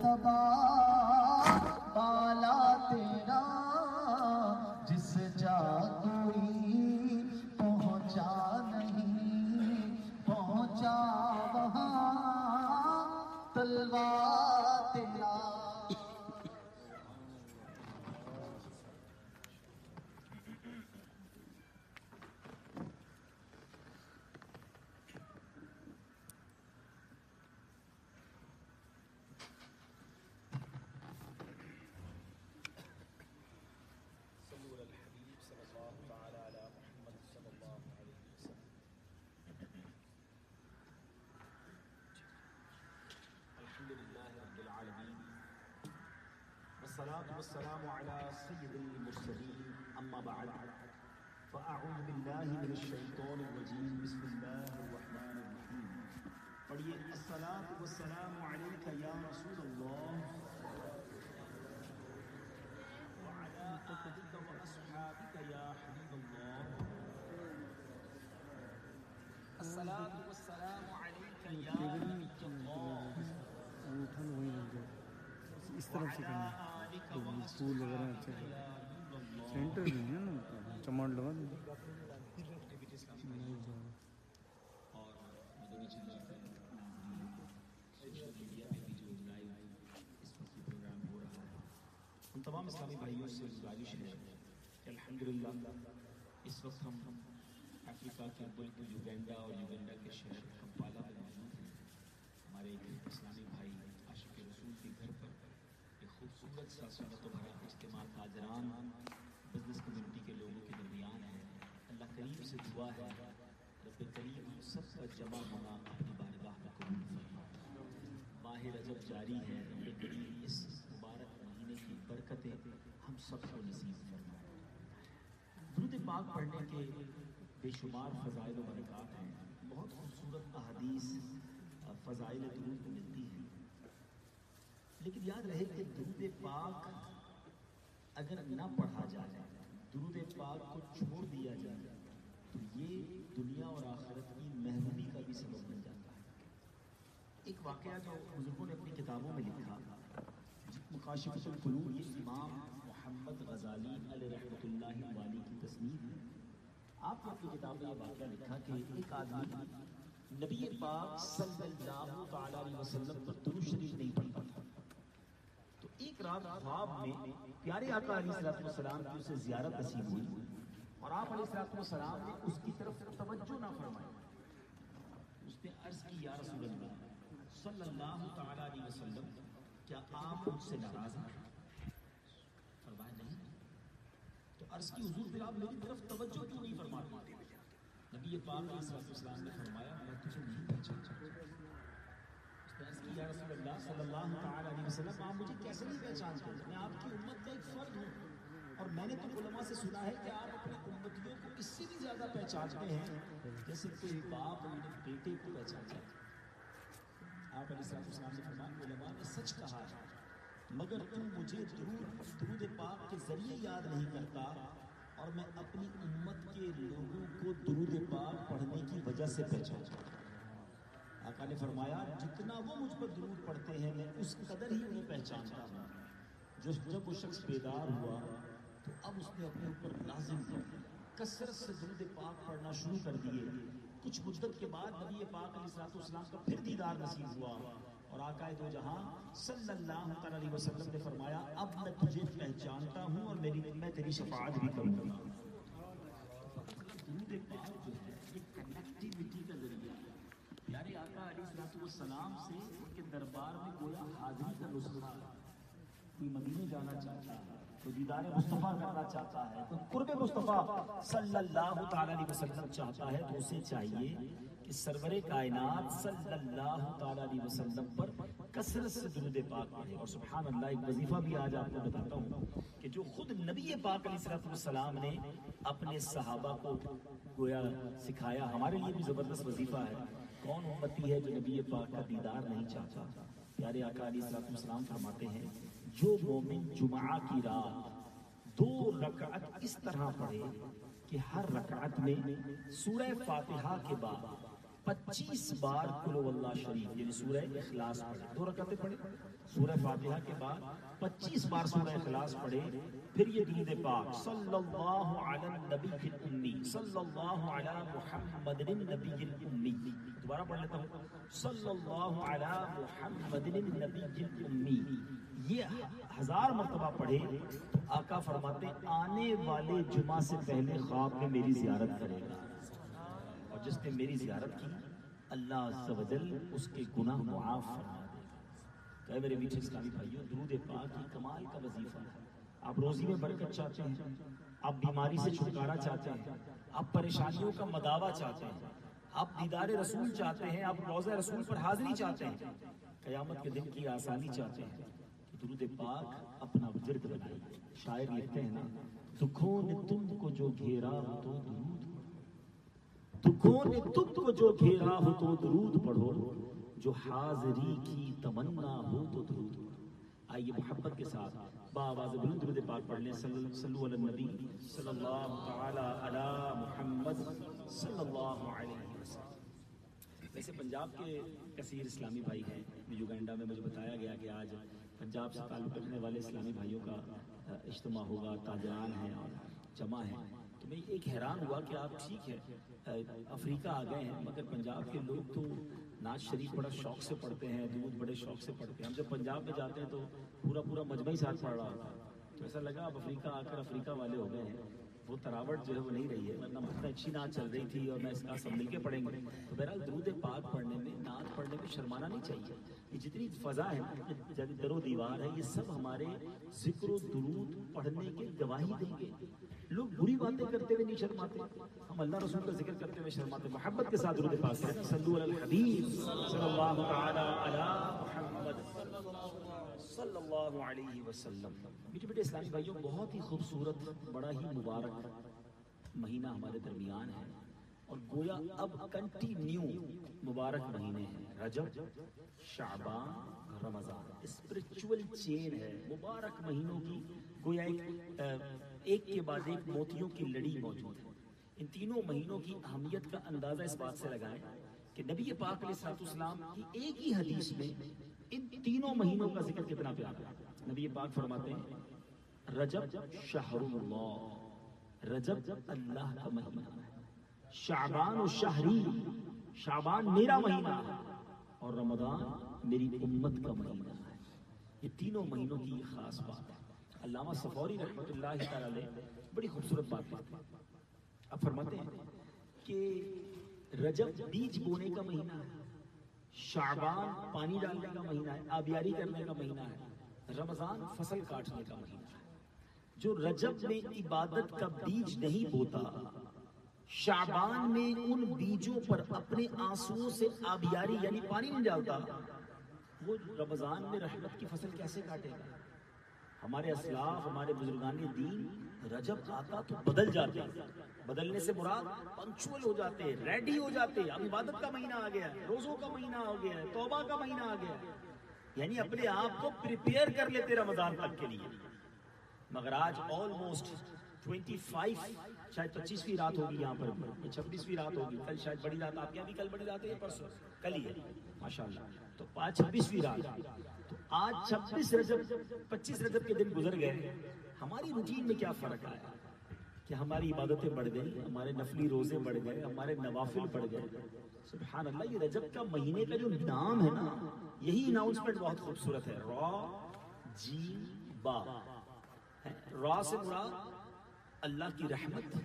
مرتبہ بالا تیرا، جس جا کوئی پہنچا نہیں پہنچا وہاں طلبہ تیرا۔ والصلاة والسلام على سيد المرسلين أما بعد فأعوذ بالله من الشيطان الرجيم بسم الله الرحمن الرحيم۔ پڑھیے الصلاة والسلام عليك يا رسول الله وعلى آلك وأصحابك يا حبيب الله۔ الصلاة والسلام عليك يا نبي الله اس طرف سے کرنا تو پھول وغیرہ اچھا سینٹر میں ہے نا چماڑ لگا دیں۔ اور مدنی چینل پہ سوشل میڈیا پہ بھی جو لائیو اس وقت پروگرام ہو رہا ہے، ان تمام اسلامی بھائیوں سے گزارش ہے کہ الحمدللہ اس وقت ہم افریقہ کے ملک یوگینڈا اور یوگینڈا کے شہر کمپالا میں موجود ہیں۔ ہمارے ایک اسلامی بھائی عاشق رسول کے گھر پر ایک خوبصورت سا سنت و بھرا اجتماع تاجران بزنس کمیونٹی کے لوگوں کے درمیان ہے۔ اللہ کریم سے دعا ہے رب کریم ہم سب کا جمع ہونا اپنی بارگاہ میں قبول فرمائے۔ ماہ رجب جاری ہے، رب کریم اس مبارک مہینے کی برکتیں ہم سب کو نصیب فرمائے۔ درود پاک پڑھنے کے بے شمار فضائل و برکات ہیں، بہت خوبصورت احادیث فضائل درود ملتی ہیں، لیکن یاد رہے کہ درود پاک اگر نہ پڑھا جائے، درود پاک کو چھوڑ دیا جائے تو یہ دنیا اور آخرت کی محرومی کا بھی سبب بن جاتا ہے۔ ایک واقعہ جو بزرگوں نے اپنی کتابوں میں لکھا، مکاشفۃ القلوب، یہ امام محمد غزالی علیہ رحمۃ اللہ والی کی تصنیف ہے۔ آپ نے اپنی کتاب میں یہ واقعہ لکھا کہ ایک آدمی نبی پاک صلی اللہ تعالی علیہ وسلم پر درود شریف نہیں پڑھتا تھا، تو ایک رات خواب میں پیارے آقا علیہ السلام کی اسے زیارت نصیب ہوئی اور آپ علیہ السلام نے اس کی طرف توجہ نہ فرمائی۔ اس نے عرض کی یا رسول اللہ صلی اللہ تعالی علیہ وسلم، کیا آپ مجھ سے ناراض ہیں؟ فرمایا نہیں۔ تو عرض کی حضور پھر آپ میری طرف توجہ کیوں نہیں فرماتے؟ نبی پاک علیہ السلام نے فرمایا میں تجھے نہیں پہچانتا۔ یا رسول اللہ صلی اللہ تعالی علیہ وسلم، آپ مجھے کیسے نہیں پہچانتے؟ میں آپ کی امت کا ایک فرد ہوں، اور میں نے تو علماء سے سنا ہے کہ آپ اپنے امتیوں کو اس سے بھی زیادہ پہچانتے ہیں جیسے کوئی باپ اپنے بیٹے کو پہچانتا ہے۔ آپ علیہ السلام نے فرمایا علماء نے سچ کہا ہے، مگر تم مجھے درود پاک کے ذریعے یاد نہیں کرتا، اور میں اپنی امت کے لوگوں کو درود پاک پڑھنے کی وجہ سے پہچانتا ہوں۔ آقا نے فرمایا جتنا وہ مجھ پر درود پڑھتے ہیں میں اس قدر ہی انہیں پہچانتا ہوں۔ جب وہ شخص بیدار ہوا تو اب اس نے اپنے اوپر لازم کثرت سے درود پاک پڑھنا شروع کر دیے۔ کچھ مدت کے بعد نبی پاک علیہ السلام کا پھر دیدار نصیب ہوا اور آقا دو جہاں صلی اللہ علیہ وسلم نے فرمایا اب میں تجھے پہچانتا ہوں اور میں تیری شفاعت بھی کروں گا۔ درود پاک جو ہے یہ کنیکٹیویٹی کا ذریعہ ہے۔ پیارے آقا علیہ السلام سے ان کے دربار میں گویا حاضری کا نسخہ، کوئی مدینے جانا چاہتا ہے، کوئی دیدار مصطفیٰ کرنا چاہتا ہے، کوئی قرب مصطفیٰ صلی اللہ تعالی علیہ وسلم چاہتا ہے تو اسے چاہیے کہ سرور کائنات صلی اللہ تعالی علیہ وسلم پر کثرت سے درود پاک پڑھے۔ اور سبحان اللہ ایک وظیفہ بھی آج آپ کو بتاتا ہوں کہ جو خود نبی پاک علیہ السلام نے اپنے صحابہ کو گویا سکھایا، ہمارے لیے بھی زبردست وظیفہ ہے۔ کون امتی ہے جو نبی پاک کا دیدار نہیں چاہتا؟ پیارے آقا علیہ السلام فرماتے ہیں جو مومن جمعہ کی رات 2 رکعت اس طرح پڑھے کہ ہر رکعت میں سورہ فاتحہ کے بعد 25 بار قل هو اللہ شریف یعنی سورہ اخلاص پڑھے، 2 رکعتیں پڑھے، سورہ فاتحہ کے بعد 25 بار سورہ اخلاص پڑھے، پھر یہ درود پاک صلی اللہ علی النبی الامی، صلی اللہ علی محمد النبی الامی، دوبارہ پڑھ لیتا ہوں، صلی اللہ علی محمد النبی الامی، یہ 1000 مرتبہ پڑھے تو آقا فرماتے آنے والے جمعہ سے پہلے خواب میں میری زیارت کرے گا، اور جس نے میری زیارت کی اللہ عز و جل اس کے گناہ معاف فرما دے گا۔ کہ میرے میٹھے اسلامی بھائیوں، درود پاک کی کمال کا وظیفہ ہے۔ آپ روزی میں برکت چاہتے ہیں، آپ بیماری سے چھٹکارا چاہتے ہیں، آپ پریشانیوں کا مداوع چاہتے ہیں، آپ دیدار رسول چاہتے ہیں، آپ روضہ رسول پر حاضری چاہتے ہیں، قیامت کے دن کی آسانی چاہتے ہیں، تو درود پاک اپنا ورد بنائیے۔ شاعر لکھتے ہیں نا، دکھوں نے تم کو جو گھیرا ہو تو درود، دکھوں نے تم کو جو گھیرا ہو تو درود پڑھو، جو حاضری کی تمنا ہو تو درود پڑھو۔ آئیے محبت کے ساتھ بآواز بلند درود پاک پڑھ لیں، صلو علی النبی صلی اللہ تعالی علی محمد صلی اللہ علیہ وسلم۔ ویسے پنجاب کے کثیر اسلامی بھائی ہیں، یوگینڈا میں مجھے بتایا گیا کہ آج پنجاب سے تعلق رکھنے والے اسلامی بھائیوں کا اجتماع ہوگا، تاجران ہیں اور جمع ہیں، تو میں ایک حیران ہوا کہ آپ ٹھیک ہے افریقہ آ گئے ہیں مگر پنجاب کے لوگ تو نعت شریف بڑا شوق سے پڑھتے ہیں، درود بڑے شوق سے پڑھتے ہیں۔ ہم جب پنجاب میں جاتے ہیں تو پورا مجمع ہی ساتھ پڑھ رہا ہوتا ہے، تو ایسا لگا اب افریقہ آ کر افریقہ والے ہو گئے ہیں، وہ تراوٹ جو ہے وہ نہیں رہی ہے، ورنہ اتنا اچھی نعت چل رہی تھی اور میں اس کا سب مل کے پڑھیں گے۔ تو بہرحال درود پاک پڑھنے میں، نعت پڑھنے میں شرمانا نہیں چاہیے۔ یہ جتنی فضا ہے نا، در و دیوار ہے، یہ سب ہمارے ذکر و درود پڑھنے کی گواہی دیں گے۔ لوگ بری باتیں کرتے ہوئے نہیں شرماتے، ہم اللہ رسول کا ذکر کرتے ہوئے شرماتے۔ محبت کے ساتھ درود پاک کریں، صلو علی الحبیب صلی اللہ تعالی علی محمد صلی اللہ علیہ وسلم۔ میٹھے میٹھے اسلامی بھائیوں، بہت ہی خوبصورت، بڑا ہی مبارک مہینہ ہمارے درمیان ہے، اور گویا اب کنٹینیو مبارک مہینے ہیں، رجب، شعبان، رمضان، اسپرچول چین ہے مبارک مہینوں کی، گویا ایک کے بعد ایک موتیوں کی لڑی موجود ہے۔ ان تینوں مہینوں کی اہمیت کا اندازہ اس بات سے لگائیں کہ نبی پاک علیہ الصلوۃ والسلام کی ایک ہی حدیث میں ان تینوں مہینوں کا ذکر کتنا پیارا ہے۔ نبی پاک فرماتے ہیں رجب شہر اللہ، رجب اللہ کا مہینہ ہے، شعبان و شہری، شعبان میرا مہینہ ہے، اور رمضان میری امت کا مہینہ ہے۔ یہ تینوں مہینوں کی خاص بات ہے۔ علامہ صفوری رحمۃ اللہ تعالی علیہ بڑی خوبصورت بات کرتے ہیں، اب فرماتے ہیں کہ رجب بیج بونے کا مہینہ ہے، شعبان پانی ڈالنے کا مہینہ ہے، آبیاری کرنے کا مہینہ ہے، رمضان فصل کاٹنے کا مہینہ ہے۔ جو رجب میں عبادت کا بیج نہیں بوتا، شعبان میں ان بیجوں پر اپنے آنسوؤں سے آبیاری یعنی پانی نہیں ڈالتا، وہ رمضان میں رحمت کی فصل کیسے کاٹے گا؟ ہمارے اسلاف، ہمارے بزرگان دین رجب آتا تو بدل جاتے ہیں، بدلنے سے مراد پنکچوئل ہو جاتے ہیں، ریڈی ہو جاتے ہیں، اب عبادت کا مہینہ آ گیا ہے، روزوں کا مہینہ آ گیا ہے، توبہ کا مہینہ آ گیا ہے، یعنی اپنے آپ کو پریپیئر کر لیتے رمضان تک کے لیے۔ مگر آج آلموسٹ 25 شاید 25ویں رات ہوگی یہاں پر، 26ویں رات ہوگی، کل شاید بڑی رات، آپ کے بھی کل بڑی رات ہے یا پرسوں؟ کل ہی ہے ماشاءاللہ، تو 26ویں رات، تو آج 25 رجب کے دن گزر گئے۔ ہماری روٹین میں کیا فرق آیا کہ ہماری عبادتیں بڑھ گئی، ہمارے نفلی روزے بڑھ گئے، ہمارے نوافل بڑھ گئے۔ سبحان اللہ، یہ رجب کا مہینے کا جو نام ہے نا، یہی اناؤنسمنٹ بہت خوبصورت ہے، را جی با۔ را سے مراد اللہ کی رحمت،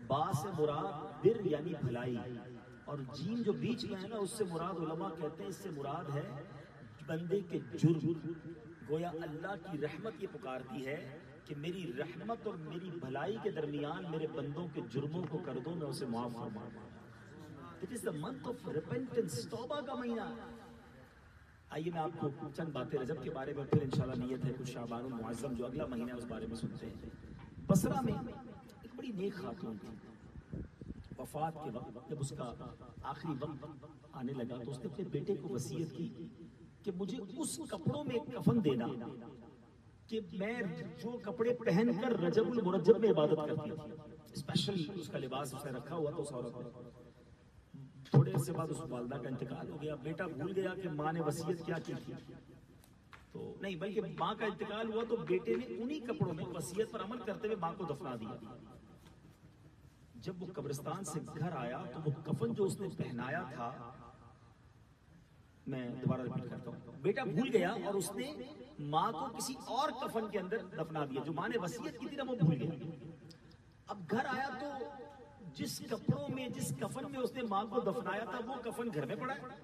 با سے مراد بر یعنی بھلائی، اور جیم جو بیچ میں ہے نا، اس سے مراد علماء کہتے ہیں اس سے مراد ہے بندے کے جرم۔ گویا اللہ کی رحمت یہ پکارتی ہے کہ میری رحمت اور میری بھلائی کے درمیان میرے بندوں کے جرموں کو کر دو، میں اسے معاف فرما دوں۔ It is the month of repentance، توبہ کا مہینہ۔ آئیے میں آپ کو چند باتیں رجب کے بارے میں، پھر انشاءاللہ نیت ہے کچھ شعبان المعظم جو اگلا مہینہ ہے اس بارے میں سنتے ہیں۔ بصرہ میں ایک بڑی نیک خاتون تھی، وفات کے وقت جب اس کا آخری وقت آنے لگا تو اس نے اپنے بیٹے کو وصیت کی کہ مجھے اس کپڑوں میں کفن دینا کہ میں جو کپڑے پہن کر رجب المرجب میں عبادت کرتی تھی، اسپیشل اس کا لباس اس نے رکھا ہوا تو اس عورت نے۔ تھوڑے عرصے بعد اس والدہ کا انتقال ہو گیا. بیٹا بھول گیا کہ ماں نے وصیت کیا کی تھی. تو نہیں بلکہ ماں کا انتقال ہوا تو بیٹے نے انہی کپڑوں میں وصیت پر عمل کرتے ہوئے ماں کو دفنا دیا. جب وہ قبرستان سے گھر آیا تو وہ کفن جو اس نے پہنایا تھا، میں دوبارہ ریپیٹ کرتا ہوں، بیٹا بھول گیا اور اس نے ماں کو کسی اور کفن کے اندر دفنا دیا. جو ماں نے وصیت کی تھی نا وہ بھول گیا. اب گھر آیا تو جس کپڑوں میں جس کفن میں اس نے ماں کو دفنایا تھا وہ کفن گھر میں پڑا ہے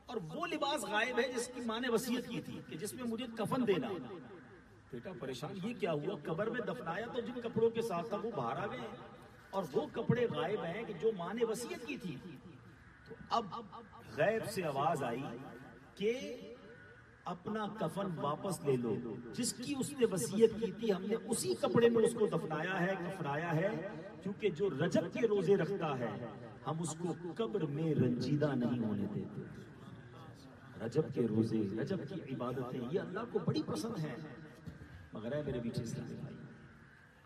اور وہ لباس غائب ہے جس کی ماں نے وصیت کی تھی کہ جس میں مجھے کفن دینا. بیٹا پریشان، یہ کیا ہوا؟ قبر میں دفنایا تو جن کپڑوں کے ساتھ تھا وہ باہر آ گئے اور وہ کپڑے غائب ہیں کہ جو ماں نے وصیت کی تھی. تو اب غیب سے آواز آئی کہ اپنا کفن واپس لے لو، جس کی اس نے وصیت کی تھی ہم نے اسی کپڑے میں اس کو دفنایا ہے، کفنایا ہے، کیونکہ جو رجب کے روزے رکھتا ہے ہم اس کو قبر میں رنجیدہ نہیں ہونے دیتے. رجب کے روزے، رجب کی عبادتیں یہ اللہ کو بڑی پسند ہیں. مگر ہے میرے بیچ اسلامی بھائی،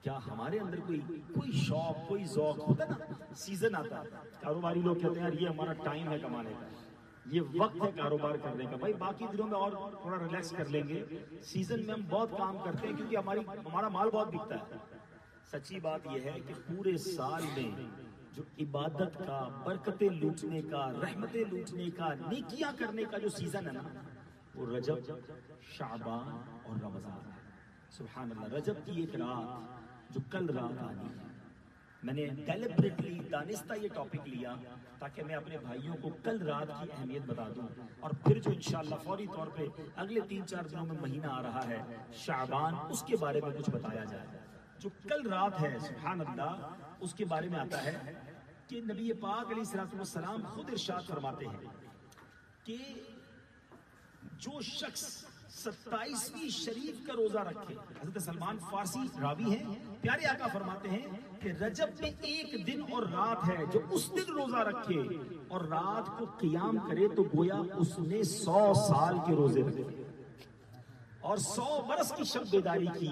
کیا ہمارے اندر کوئی شوق، کوئی ذوق ہوتا ہے نا؟ سیزن آتا ہے، کاروباری لوگ کہتے ہیں یار یہ ہمارا ٹائم ہے کمانے کا، یہ وقت ہے کاروبار کرنے کا. بھائی باقی دنوں میں اور تھوڑا ریلیکس کر لیں گے، سیزن میں ہم بہت کام کرتے ہیں کیونکہ ہمارا مال بہت بکتا ہے. سچی بات یہ ہے کہ پورے سال میں جو عبادت کا، برکتیں لوٹنے کا، رحمتیں لوٹنے کا، نیکیاں کرنے کا جو سیزن ہے نا وہ رجب، شعبان اور رمضان ہے. سبحان اللہ. رجب کی ایک رات جو کل رات آنی ہے، میں نے ڈیلیبریٹلی دانستہ یہ ٹاپک لیا تاکہ میں اپنے بھائیوں کو کل رات کی اہمیت بتا دوں. اور پھر جو انشاءاللہ فوری طور پہ اگلے 3-4 دنوں میں مہینہ آ رہا ہے شعبان، اس کے بارے میں کچھ بتایا جائے. جو کل رات ہے سبحان اللہ، اس کے بارے میں آتا ہے کہ نبی پاک علیہ الصلوۃ والسلام خود ارشاد فرماتے ہیں کہ جو شخص 27ویں شریف کا روزہ رکھے، حضرت سلمان فارسی راوی ہیں، پیارے آقا فرماتے ہیں کہ رجب میں ایک دن اور رات ہے، جو اس دن روزہ رکھے اور رات کو قیام کرے تو گویا اس نے 100 سال کے روزے رکھے اور 100 برس کی شب بیداری کی.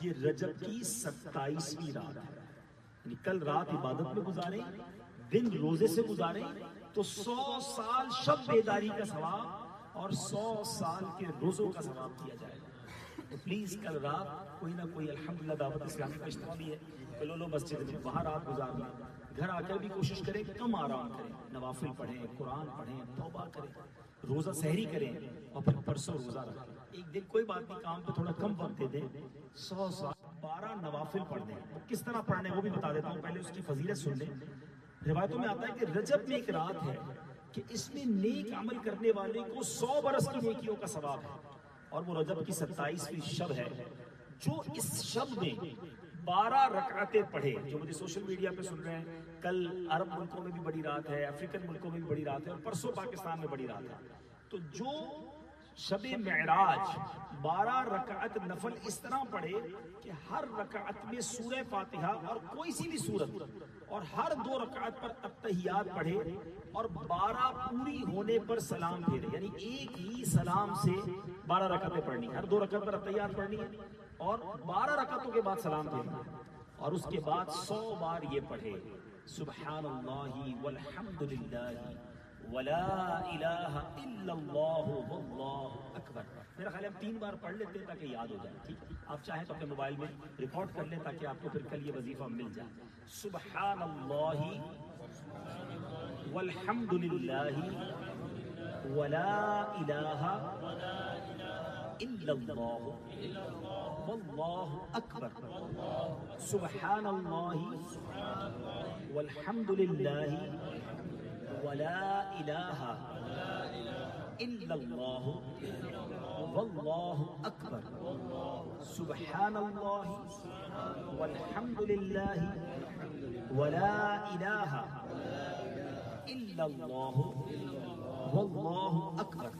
یہ رجب کی 27ویں رات ہے. یعنی کل رات عبادت میں گزارے، دن روزے سے گزارے تو 100 سال شب بیداری کا ثواب اور 100 سال کے روزوں کا ثواب کیا جائے گا. تو پلیز کل رات کوئی نہ کوئی الحمدللہ دعوت اسلامی کا اجتماع بھی ہے، کلولو مسجد میں وہاں رات گزارنا. گھر آ کر بھی کوشش کریں کم آرام کریں، نوافل پڑھیں، قرآن پڑھیں، توبہ کریں، روزہ سحری کریں اور پھر پرسوں روزہ رکھیں. ایک دن کوئی بات نہیں، کام پہ تھوڑا کم وقت دے دیں، 100 سال 12 نوافل پڑھ دیں. کس طرح پڑھنے وہ بھی بتا دیتا ہوں، پہلے اس کی فضیلت سن لیں. روایتوں میں آتا ہے کہ رجب میں ایک رات ہے کہ اس میں نیک عمل کرنے والے کو 100 برس کی نیکیوں کا ثواب ہے اور وہ رجب کی 27ویں شب ہے. جو اس شب میں 12 رکعتیں پڑھے، جو مجھے سوشل میڈیا پہ سن رہے ہیں، کل عرب ملکوں میں بھی بڑی رات ہے، افریقن ملکوں میں بھی بڑی رات ہے اور پرسوں پاکستان میں بڑی رات ہے. تو جو شب معراج 12 رکعت نفل اس طرح پڑھے کہ ہر رکعت میں سورہ فاتحہ اور کوئی سی بھی سورت اور ہر 2 رکعت پر التحیات پڑھے اور 12 پوری ہونے پر سلام پھیرے. یعنی ایک ہی سلام سے 12 رکعتیں پڑھنی، ہر 2 رکعت پر التحیات پڑھنی ہے اور 12 رکعتوں کے بعد سلام پھیرنا اور اس کے بعد 100 بار یہ پڑھے سبحان اللہ والحمدللہ ولا الہ الا اللہ واللہ اکبر. میرا خیال ہے ہم 3 بار پڑھ لیتے ہیں تاکہ یاد ہو جائے. ٹھیک ہے، آپ چاہیں تو اپنے موبائل میں ریکارڈ کر لیں تاکہ آپ کو پھر کل یہ وظیفہ مل جائے. سبحان اللہ والحمدللہ ولا الہ الا اللہ واللہ اکبر. سبحان اللہ والحمدللہ ولا الہ الا اللہ واللہ اکبر. سبحان اللہ والحمدللہ ولا الہ الا اللہ واللہ اکبر.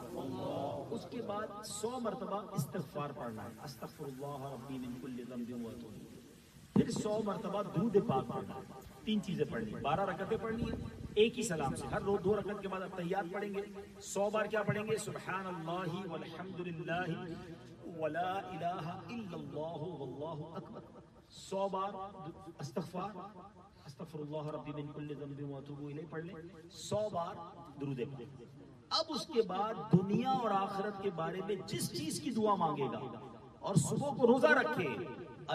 اس کے بعد 100 مرتبہ استغفار پڑھنا ہے، استغفر اللہ ربی من کل ذنب واتوب الیہ. پھر 100 مرتبہ درود پاک پڑھنا ہے. 3 چیزیں پڑھنی، 12 رکعتیں پڑھنی ہے ایک ہی سلام سے، ہر 2 رکعت کے بعد التحیات پڑھیں گے. 100 بار کیا پڑھیں گے؟ سبحان اللہ والحمدللہ ولا الہ الا اللہ واللہ اکبر. 100 بار استغفار استغفراللہ ربی من کل ذنب واتوب الیہ پڑھ لیں 100 بار درود پاک. اب اس کے بعد دنیا اور آخرت کے بارے میں جس چیز کی دعا مانگے گا اور صبح کو روزہ رکھے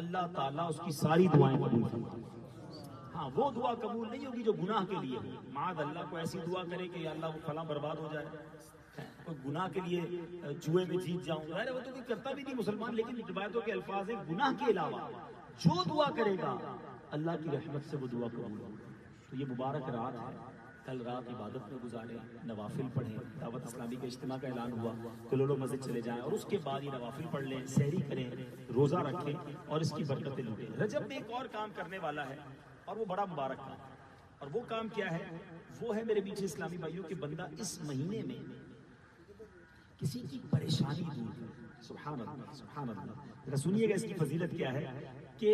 اللہ تعالیٰ اس کی ساری دعائیں قبول فرمائے. ہاں وہ دعا قبول نہیں ہوگی جو گناہ کے لیے ہو. معاذ اللہ کو ایسی دعا کرے کہ یا اللہ وہ فلاں برباد ہو جائے, کوئی گناہ کے لیے جوئے میں جیت جاؤں, ظاہر ہے وہ تو کوئی کرتا بھی نہیں مسلمان, لیکن روایتوں کے الفاظ ہیں گناہ کے علاوہ جو دعا کرے گا اللہ کی رحمت سے وہ دعا قبول ہوگی. تو یہ مبارک رات ہے, کل رات عبادت میں گزاریں, نوافل پڑھیں. دعوت اسلامی کے اجتماع کا اعلان ہوا کہ لوگ مسجد چلے جائیں اور اس کے بعد یہ نوافل پڑھ لیں, سحری کریں, روزہ رکھیں اور اس کی برکتیں لوٹیں. رجب میں ایک اور کام کرنے والا ہے اور وہ بڑا مبارک کام, اور وہ کام کیا ہے؟ وہ ہے میرے میٹھے اسلامی بھائیوں کہ بندہ اس مہینے میں کسی کی پریشانی دور کرے. سبحان اللہ سبحان اللہ. ذرا سنیے گا اس کی فضیلت کیا ہے کہ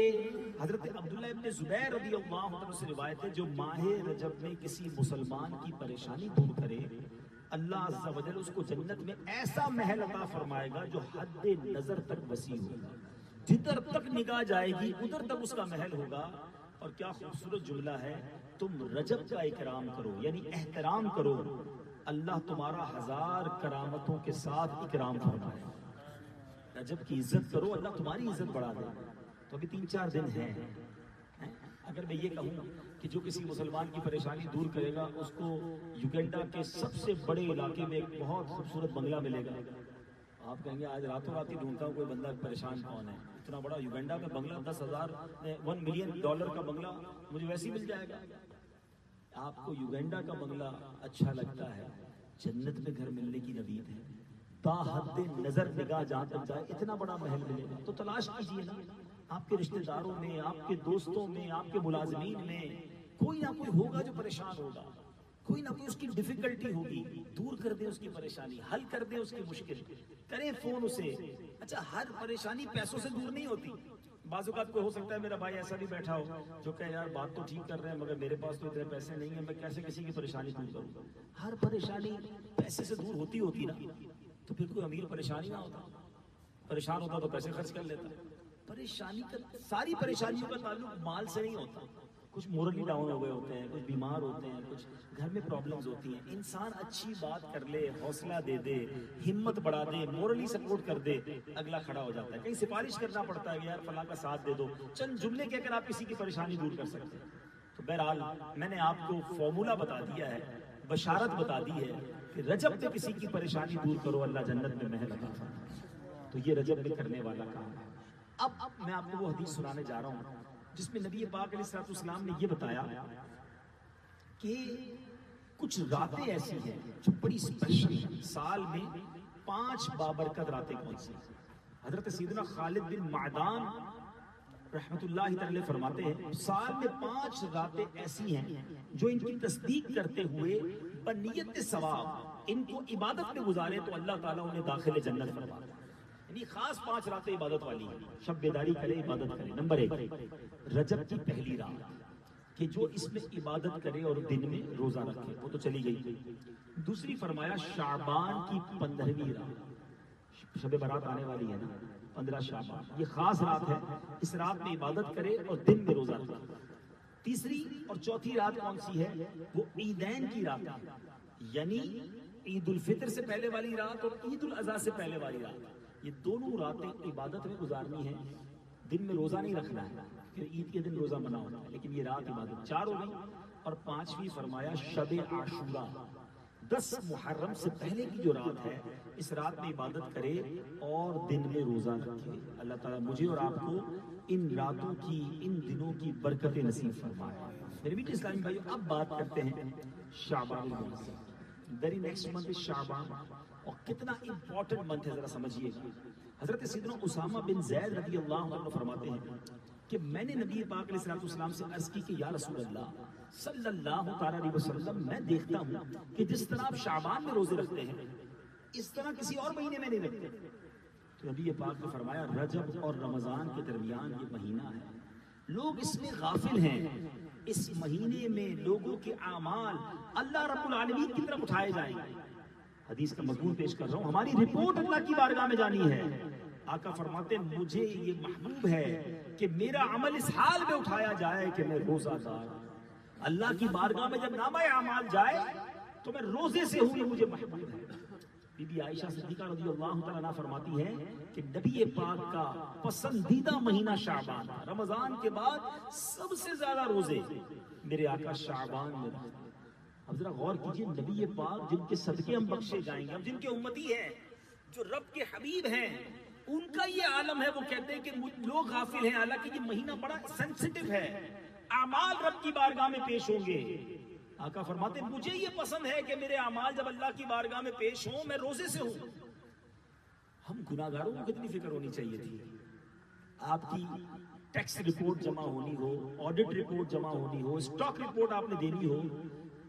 حضرت عبداللہ ابن زبیر رضی اللہ عنہ سے روایت ہے جو ماہ رجب میں کسی مسلمان کی پریشانی دور کرے اللہ عز و جل اس کو جنت میں ایسا محل عطا فرمائے گا جو حد نظر تک وسیع ہوگا. جدھر تک نگاہ جائے گی ادھر تک اس کا محل ہوگا. اور کیا خوبصورت جملہ ہے, تم رجب کا اکرام کرو یعنی احترام کرو, اللہ تمہارا 1000 کرامتوں کے ساتھ اکرام فرمائے. رجب کی عزت کرو, اللہ تمہاری عزت بڑھا دے. تو ابھی 3-4 دن ہیں. اگر میں یہ کہوں کہ جو کسی مسلمان کی پریشانی دور کرے گا اس کو یوگینڈا کے سب سے بڑے علاقے میں ایک بہت خوبصورت بنگلہ ملے گا. آپ کہیں گے آج راتوں رات ہی ڈھونڈتا ہوں کوئی بندہ پریشان کون ہے, اتنا بڑا یوگینڈا میں بنگلہ, 1 ملین ڈالر کا بنگلہ مجھے ویسے ہی مل جائے گا. آپ کو یوگینڈا کا بنگلہ اچھا لگتا ہے, جنت میں گھر ملنے کی نوید ہے. تا حد نظر نگاہ جہاں تک جائے اتنا بڑا محل ملے گا. تو تلاش کیجیے نا, آپ کے رشتہ داروں میں, آپ کے دوستوں میں, آپ کے ملازمین میں کوئی نہ کوئی ہوگا جو پریشان ہوگا, کوئی نہ کوئی اس کی ڈیفیکلٹی ہوگی. دور کر دیں اس کی پریشانی, حل کر دیں اس کی مشکل, کریں فون اسے. اچھا ہر پریشانی پیسوں سے دور نہیں ہوتی. بعض اوقات کوئی ہو سکتا ہے میرا بھائی ایسا بھی بیٹھا ہو جو کہ یار بات تو ٹھیک کر رہے ہیں مگر میرے پاس تو اتنے پیسے نہیں ہیں, میں کیسے کسی کی پریشانی دور کروں. ہر پریشانی پیسے سے دور ہوتی نا, تو پھر کوئی امیر پریشانی نہ ہوتا, پریشان ہوتا تو پیسے خرچ کر لیتا. پریشانی کا, ساری پریشانیوں کا تعلق مال سے نہیں ہوتا. کچھ مورلی ڈاؤن ہو گئے ہوتے ہیں, کچھ بیمار ہوتے ہیں, کچھ گھر میں پرابلمز ہوتی ہیں. انسان اچھی بات کر لے, حوصلہ دے دے, ہمت بڑھا دے, مورلی سپورٹ کر دے, اگلا کھڑا ہو جاتا ہے. کہیں سفارش کرنا پڑتا ہے کہ یار فلاں کا ساتھ دے دو, چند جملے کہہ کر آپ کسی کی پریشانی دور کر سکتے ہیں. تو بہرحال میں نے آپ کو فارمولا بتا دیا ہے, بشارت بتا دی ہے کہ رجب میں کسی کی پریشانی دور کرو, اللہ جنت میں محل عطا فرمائے. تو یہ رجب میں کرنے والا کام ہے. اب میں آپ کو وہ حدیث سنانے جا رہا ہوں جس میں نبی پاک علیہ الصلوۃ والسلام نے یہ بتایا کہ کچھ راتیں ایسی ہیں جو بڑی اسپیشل ہیں. سال میں 5 بابرکت راتیں کون سی؟ حضرت سیدنا خالد بن معدان رحمت اللہ تعالی فرماتے ہیں سال میں 5 راتیں ایسی ہیں جو ان کی تصدیق کرتے ہوئے بنیت ثواب ان کو عبادت میں گزارے تو اللہ تعالیٰ انہیں داخل جنت فرماتا ہے. یعنی خاص 5 راتیں عبادت والی ہیں. شب بیداری کرے, عبادت کرے. نمبر 1 رجب کی پہلی رات کہ جو اس میں عبادت کرے اور دن میں روزہ رکھے, وہ تو چلی گئی. دوسری فرمایا شعبان کی 15ویں رات, شب برات آنے والی ہے نا, 15 شعبان, یہ خاص رات ہے. اس رات میں عبادت کرے اور دن میں روزہ رکھے. تیسری اور چوتھی رات کون سی ہے؟ وہ عیدین کی رات ہے, یعنی عید الفطر سے پہلے والی رات اور عید الاضحیٰ سے پہلے والی رات. یہ دونوں راتیں عبادت میں گزارنی ہیں, دن میں روزہ نہیں رکھنا ہے, پھر عید کے دن روزہ منع ہوتا ہے, لیکن یہ رات عبادت. 4 ہو گئی. اور 5ویں فرمایا شب عاشورہ, 10 محرم سے پہلے کی جو رات ہے, اس رات میں عبادت کرے اور دن میں روزہ رکھے. اللہ تعالیٰ مجھے اور آپ کو ان راتوں کی, ان دنوں کی برکتیں نصیب فرمائے. میرے بیٹے اسلامی بھائیو, اب بات کرتے ہیں شعبان المعظم. ویری نیکسٹ منتھ از شعبان, اور کتنا امپورٹنٹ منتھ ہے ذرا سمجھیے. حضرت سیدنا اسامہ بن زید رضی اللہ عنہ فرماتے ہیں کہ میں نے نبی پاک علیہ السلام سے عرض کی کہ یا رسول اللہ صلی اللہ تعالی علیہ وسلم, میں دیکھتا ہوں کہ جس طرح آپ شعبان میں روزے رکھتے ہیں اس طرح کسی اور مہینے میں نہیں رکھتے. تو نبی پاک نے فرمایا رجب اور رمضان کے درمیان یہ مہینہ ہے, لوگ اس میں غافل ہیں. اس مہینے میں لوگوں کے اعمال اللہ رب العالمین کی طرف اٹھائے جائیں گے. حدیث کا مضمون پیش کر رہا ہوں, ہماری رپورٹ اللہ کی بارگاہ میں جانی ہے. آقا فرماتے ہیں مجھے یہ محبوب ہے کہ میرا عمل اس حال میں اٹھایا جائے کہ میں روزہ دار. اللہ کی بارگاہ میں جب نامہ اعمال جائے تو میں روزے سے ہوں، یہ مجھے محبوب ہے۔ بی بی عائشہ صدیقہ رضی اللہ تعالیٰ عنہا فرماتی ہے کہ نبی پاک کا پسندیدہ مہینہ شعبان، رمضان کے بعد سب سے زیادہ روزے میرے آقا شعبان میں رکھتے ہیں۔ اب ذرا غور کیجئے، نبی پاک جن کے صدقے ہم بخشے جائیں گے، اب جن کے امتی ہیں، جو رب کے حبیب ہیں، ان کا یہ عالم ہے، وہ کہتے ہیں کہ لوگ غافل ہیں، حالانکہ یہ مہینہ بڑا سینسٹیو ہے، اعمال رب کی بارگاہ میں پیش ہوں گے۔ آقا فرماتے ہیں مجھے یہ پسند ہے کہ میرے اعمال جب اللہ کی بارگاہ میں پیش ہوں، میں روزے سے ہوں۔ ہم گناہگاروں کو کتنی فکر ہونی چاہیے تھی۔ آپ کی ٹیکس رپورٹ جمع ہونی ہو، آڈٹ رپورٹ جمع ہونی ہو، اسٹاک رپورٹ آپ نے دینی ہو،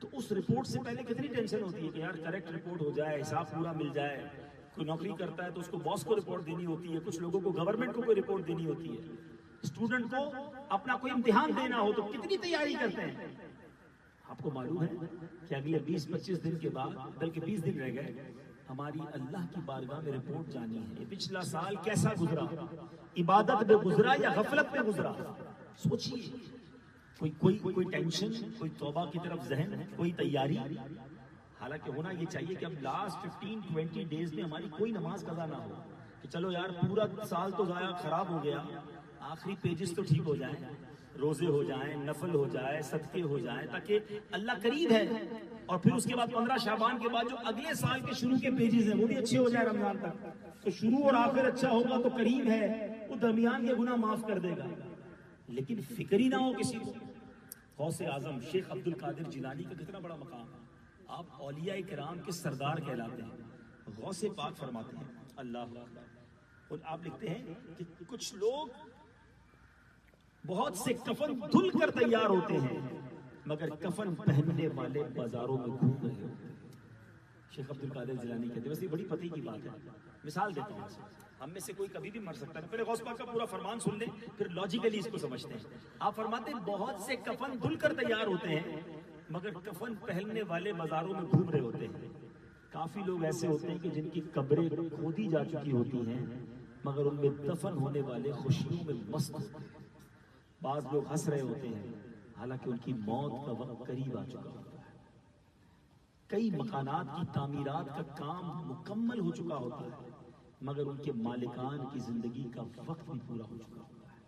تو اس رپورٹ سے پہلے کتنی ٹینشن ہوتی ہے کہ یار کریکٹ رپورٹ ہو جائے، حساب پورا مل جائے۔ کوئی نوکری کرتا ہے تو اس کو باس کو رپورٹ دینی ہوتی ہے، کچھ لوگوں کو گورنمنٹ کو کوئی رپورٹ دینی ہوتی ہے، اسٹوڈنٹ کو اپنا کوئی امتحان دینا ہو تو کتنی تیاری کرتے ہیں۔ آپ کو معلوم ہے کہ اگلے 20-25 دن کے بعد، بلکہ 20 دن رہ گئے، ہماری اللہ کی بارگاہ میں رپورٹ جانی ہے، پچھلا سال کیسا گزرا، عبادت میں گزرا یا غفلت میں گزرا۔ سوچیے، کوئی ٹینشن، کوئی توبہ کی طرف ذہن، کوئی تیاری۔ حالانکہ ہونا یہ چاہیے کہ اب لاسٹ 15-20 ڈیز میں ہماری کوئی نماز قضا نہ ہو کہ چلو یار پورا سال تو ضائع خراب ہو گیا، آخری پیجز تو ٹھیک ہو جائیں، روزے ہو جائیں، نفل ہو جائے، صدقے ہو جائیں، تاکہ اللہ قریب ہے، اور پھر اس کے بعد 15 شعبان کے بعد جو اگلے سال کے شروع کے پیجز ہیں وہ بھی اچھے ہو جائے رمضان تک۔ تو شروع اور آخر اچھا ہوگا تو قریب ہے، وہ درمیان کے گناہ معاف کر دے گا۔ لیکن فکر ہی نہ ہو کسی کو۔ غوث اعظم شیخ عبد القادر جیلانی کا کتنا بڑا مقام ہے، آپ اولیاء کرام کے سردار کہلاتے ہیں۔ غوث پاک فرماتے ہیں اللہ اکبر، اور آپ لکھتے ہیں کہ کچھ لوگ بہت سے کفن دھل کر تیار ہوتے ہیں مگر کفن پہننے والے بازاروں میں گھوم رہے ہوتے ہیں۔ شیخ عبد القادر جیلانی کہتے ہیں، ویسے بڑی پتہ کی بات ہے، مثال دیتا ہوں، ہم میں سے کوئی کبھی بھی مر سکتا ہے۔ پہلے غوث پاک کا پورا فرمان سن لیں، پھر لاجیکلی اس کو سمجھتے ہیں۔ آپ فرماتے ہیں بہت سے کفن دھل کر تیار ہوتے ہیں مگر کفن پہننے والے بازاروں میں گھوم رہے ہوتے ہیں۔ کافی لوگ ایسے ہوتے ہیں کہ جن کی قبریں کھودی جا چکی ہوتی ہیں مگر ان میں دفن ہونے والے خوشیوں میں مست ہوتے ہیں۔ بعض لوگ ہنس رہے ہوتے ہیں حالانکہ ان کی موت کا وقت قریب آ چکا ہوتا ہے۔ کئی مکانات کی تعمیرات کا کام مکمل ہو چکا ہوتا ہے مگر ان کے مالکان کی زندگی کا وقت بھی پورا ہو چکا ہوتا ہے۔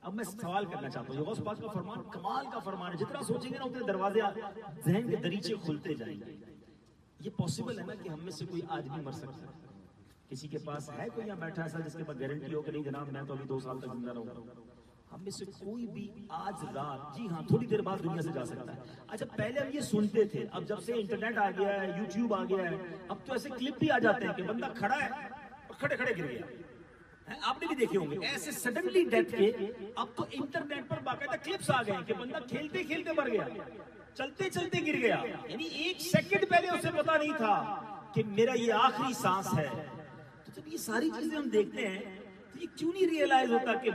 اب میں سوال کرنا چاہتا ہوں، غوث پاک کا فرمان کمال کا فرمان ہے، جتنا سوچیں گے نا اتنے دروازے ذہن کے دریچے کھلتے جائیں گے۔ یہ پاسبل ہے نا کہ ہم میں سے کوئی آج بھی مر سکتا ہے؟ کسی کے پاس ہے کوئی یہاں بیٹھا ایسا جس کے پاس گارنٹی ہو کہ نہیں جناب میں تو ابھی 2 سال تک زندہ رہوں گا؟ ہم میں سے کوئی بھی آج رات، جی ہاں، تھوڑی دیر بعد دنیا سے جا سکتا ہے۔ اچھا پہلے ہم یہ سنتے تھے، اب جب سے انٹرنیٹ آ گیا ہے، یوٹیوب آ گیا ہے، اب تو ایسے کلپ بھی آ جاتے ہیں کہ بندہ کھڑا ہے اور کھڑے کھڑے گر گیا۔ آپ نے بھی دیکھے ہوں گے ایسے سڈنلی ڈیتھ کے۔ اب تو انٹرنیٹ پر باقاعدہ کلپس آ گئے ہیں کہ بندہ کھیلتے کھیلتے مر گیا، چلتے چلتے گر گیا، یعنی 1 سیکنڈ پہلے اسے پتا نہیں تھا کہ میرا یہ آخری سانس ہے۔ تو جب یہ ساری چیزیں ہم دیکھتے ہیں تو یہ کیوں نہیں ریئلائز ہوتا کہ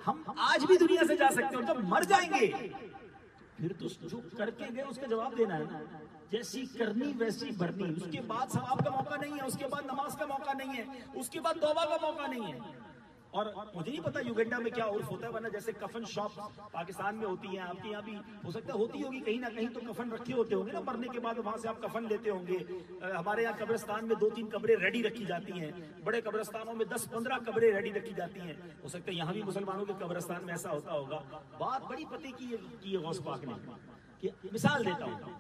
ہم آج بھی دنیا سے جا سکتے ہیں، اور جب مر جائیں گے پھر تو جو کر کے گئے اس کا جواب دینا ہے نا۔ جیسی کرنی ویسی بھرنی، اس کے بعد ثواب کا موقع نہیں ہے، اس کے بعد نماز کا موقع نہیں ہے، اس کے بعد توبہ کا موقع نہیں ہے۔ اور مجھے نہیں پتا یوگنڈا میں کیا عرف ہوتا ہے، ورنہ جیسے کفن شاپ پاکستان میں ہوتی ہیں، آپ کے یہاں بھی ہو سکتا ہے ہوتی ہوگی، کہیں نہ کہیں تو کفن رکھے ہوتے ہوں گے نا، مرنے کے بعد وہاں سے آپ کفن لیتے ہوں گے۔ ہمارے یہاں قبرستان میں 2-3 قبریں ریڈی رکھی جاتی ہیں، بڑے قبرستانوں میں 10-15 قبریں ریڈی رکھی جاتی ہیں۔ ہو سکتا ہے یہاں بھی مسلمانوں کے قبرستان میں ایسا ہوتا ہوگا۔ بات بڑی پتے کی ہے غوث پاک نے، کہ مثال دیتا ہوں،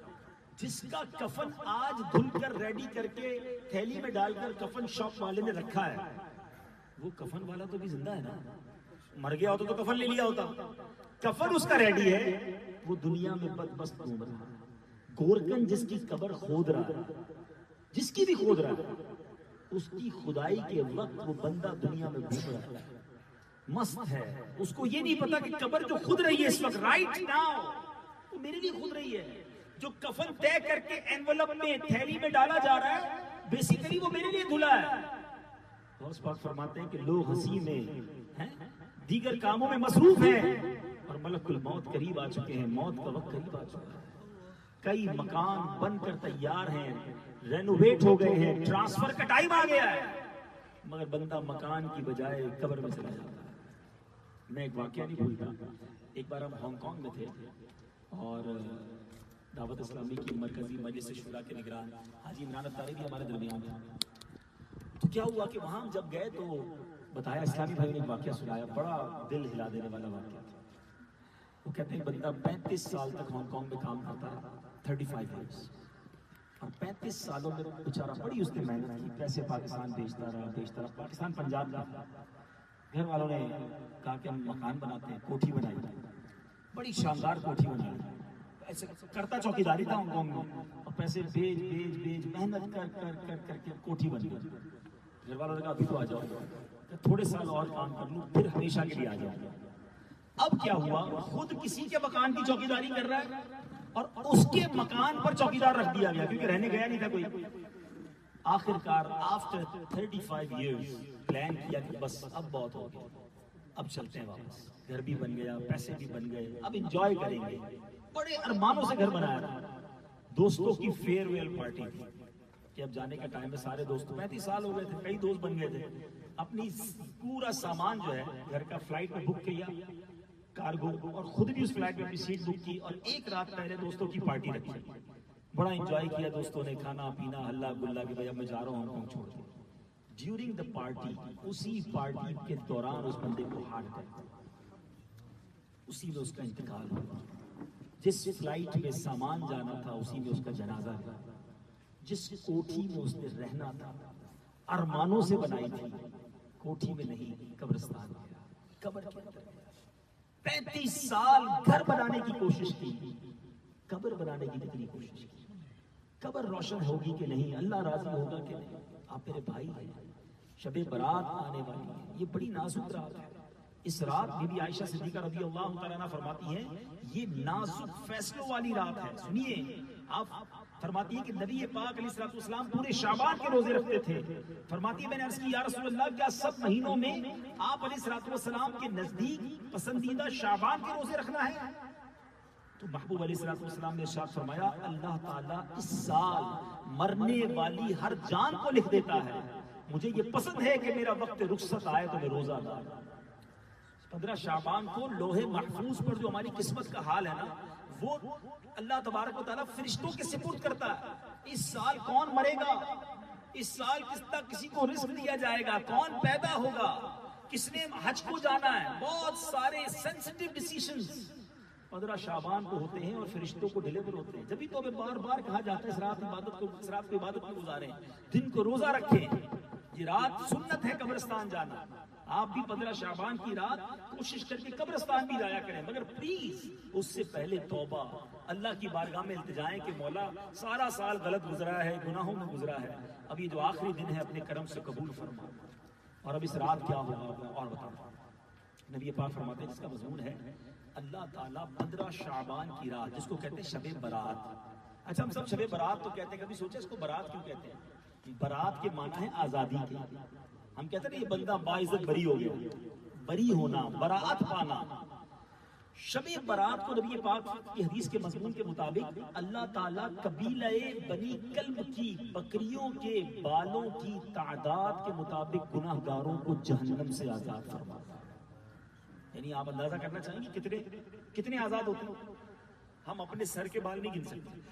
جس کا کفن آج دھل کر ریڈی کر کے تھیلی میں ڈال کر کفن شاپ والے نے رکھا ہے، وہ کفن والا تو بھی زندہ ہے نا، مر گیا ہوتا تو کفن لے لیا ہوتا۔ کفن اس کا ریڈی ہے، وہ دنیا میں بدبخت گھوم رہا ہے۔ گورکن جس کی قبر کھود رہا ہے، جس کی بھی کھود رہا ہے، اس کی خدائی کے وقت وہ بندہ دنیا میں گھوم رہا ہے، مست ہے۔ اس کو یہ نہیں پتا کہ قبر جو خود رہی ہے اس وقت رائٹ ناؤ، وہ میرے لیے خود رہی ہے۔ جو کفن طے کر کے اینولپ میں تھیلی میں ڈالا جا رہا ہے بیسیکلی وہ میرے لیے دھلا ہے۔ غوث پاک فرماتے ہیں کہ لوگ ہنسی میں دیگر کاموں میں مصروف ہیں اور ملک الموت قریب آ چکے ہیں، موت کا وقت قریب آ چکا ہے۔ کئی مکان بن کر تیار ہیں، رینوویٹ ہو گئے ہیں، ٹرانسفر کا ٹائم آ گیا ہے، مگر بندہ مکان کی بجائے قبر میں چلا جاتا ہے۔ میں ایک واقعہ نہیں بھولتا، ایک بار ہم ہانگ کانگ میں تھے، اور دعوت اسلامی کی مرکزی مجلس شورا کے نگران حاجی عمران افطاری بھی ہمارے درمیان ہیں. تو کیا ہوا کہ وہاں ہم جب گئے تو بتایا اسلامی بھائی نے ایک واقعہ سنایا, بڑا دل ہلا دینے والا واقعہ تھا. وہ کہتے ہیں بندہ 35 سال تک ہانگ کانگ میں کام کرتا ہے, 35 ایئرس, اور 35 سالوں میں بیچارہ بڑی اس نے محنت کی, پیسے پاکستان بیچتا رہا. پاکستان پنجاب میں گھر والوں نے کہا کہ ہم مکان بناتے ہیں, کوٹھی بنائی, بڑی شاندار کوٹھی بنائی. ایسے کرتا چوکیداری تھا ہانگ کانگ میں, اور پیسے بیچ محنت کر کے کوٹھی بن گئی. گھر والوں نے کہا ابھی تو آ جاؤ, تھوڑے سال اور کام کر لوں پھر ہمیشہ کے لیے آ جاؤ. اب کیا ہوا, خود کسی کے مکان کی چوکیداری کر رہا ہے اور اس کے مکان پر چوکیدار رکھ دیا گیا کیونکہ رہنے گیا نہیں تھا کوئی. آخرکار آفٹر 35 ایئرز پلان کیا کہ بس اب بہت ہو گیا, اب چلتے ہیں واپس. گھر بھی بن گیا, پیسے بھی بن گئے, اب انجوائے کریں گے. بڑے ارمانوں سے گھر بنایا تھا. دوستوں کی فیئر ویل پارٹی تھی کہ اب جانے کا ٹائم ہے. سارے دوست 35 سال ہو گئے تھے, کئی دوست بن گئے تھے. اپنی پورا سامان جو ہے گھر کا فلائٹ میں بک کیا, کارگو, اور خود بھی اس فلائٹ میں اپنی سیٹ بک کی, اور ایک رات پہلے دوستوں کی پارٹی رکھی. بڑا انجوائے کیا دوستوں نے, کھانا پینا ہلا گلا کہ بھائی اب میں جا رہا ہوں ہانگ کانگ چھوڑ کے. ڈیورنگ دا پارٹی, اسی پارٹی کے دوران اس بندے کو ہارٹ اٹیک, اسی میں اس کا انتقال ہوا. جس فلائٹ میں سامان جانا تھا اسی میں اس کا جنازہ ہوا. جس کوٹھی میں اس نے رہنا تھا, ارمانوں سے بنائی تھی, کوٹھی میں نہیں قبرستان میں, قبر کے اندر. 35 سال گھر بنانے کی کوشش کی, قبر بنانے کی کتنی کوشش کی. قبر روشن ہوگی کہ نہیں, اللہ راضی ہوگا کہ نہیں. آپ میرے بھائی ہیں, شب برات آنے والی ہے, یہ بڑی نازک رات ہے. اس رات بی بی عائشہ صدیقہ رضی اللہ تعالیٰ عنہ فرماتی ہیں یہ نازک فیصلوں والی رات ہے. سنیے, آپ فرماتی ہے کہ نبی پاک علیہ الصلوۃ والسلام پورے شعبان کے روزے رکھتے تھے. فرماتی ہے میں نے عرض کی یا رسول اللہ کیا سب مہینوں میں آپ علیہ الصلوۃ والسلام کے نزدیک پسندیدہ شعبان کے روزے رکھنا ہے؟ تو محبوب علیہ الصلوۃ والسلام نے ارشاد فرمایا اللہ تعالیٰ اس سال مرنے والی ہر جان کو لکھ دیتا ہے, مجھے یہ پسند ہے کہ میرا وقت رخصت آئے تو میں روزہ دار. 15 شعبان کو لوہے محفوظ پر جو ہماری قسمت کا حال ہے نا, وہ اللہ تبارک و تعالیٰ فرشتوں کے سپرد کرتا ہے. اس سال کون مرے گا, اس سال کسی کو رزق دیا جائے گا, کون پیدا ہوگا, کس نے حج کو جانا ہے, بہت سارے سینسٹیو ڈیسیشنز 15 شعبان کو ہوتے ہیں اور فرشتوں کو ڈیلیور ہوتے ہیں. جبھی تو ہمیں بار بار کہا جاتا ہے اس رات کو عبادت میں گزاریں, دن کو روزہ رکھیں. یہ رات سنت ہے قبرستان جانا. آپ بھی 15 شعبان کی رات کوشش کر کے قبرستان بھی جایا کریں, مگر پلیز اس سے پہلے توبہ, اللہ کی بارگاہ میں التجائیں کہ مولا سارا سال غلط گزرا ہے, گناہوں میں گزرا ہے, اب یہ جو آخری دن ہے اپنے کرم سے قبول فرما. اور اب اس رات کیا ہوگا اور بتاؤ. نبی پاک فرماتے ہیں جس کا مضمون ہے اللہ تعالیٰ 15 شعبان کی رات, جس کو کہتے ہیں شب برات. اچھا ہم سب شب برات تو کہتے ہیں, کبھی سوچے اس کو برات کیوں کہتے ہیں؟ برات کے معنی ہے آزادی کے. ہم کہتے ہیں یہ بندہ باعزت بری ہو گیا, بری ہونا, براعت پانا. شب برات کو نبی پاک کی حدیث کے مضمون کے مطابق اللہ تعالیٰ قبیلہ بنی کلب کی بکریوں کے بالوں کی تعداد کے مطابق گناہ گاروں کو جہنم سے آزاد فرماتا ہے. یعنی آپ اندازہ کرنا چاہیں گے کتنے آزاد ہوتے ہیں. ہم اپنے سر کے بال نہیں گن سکتے.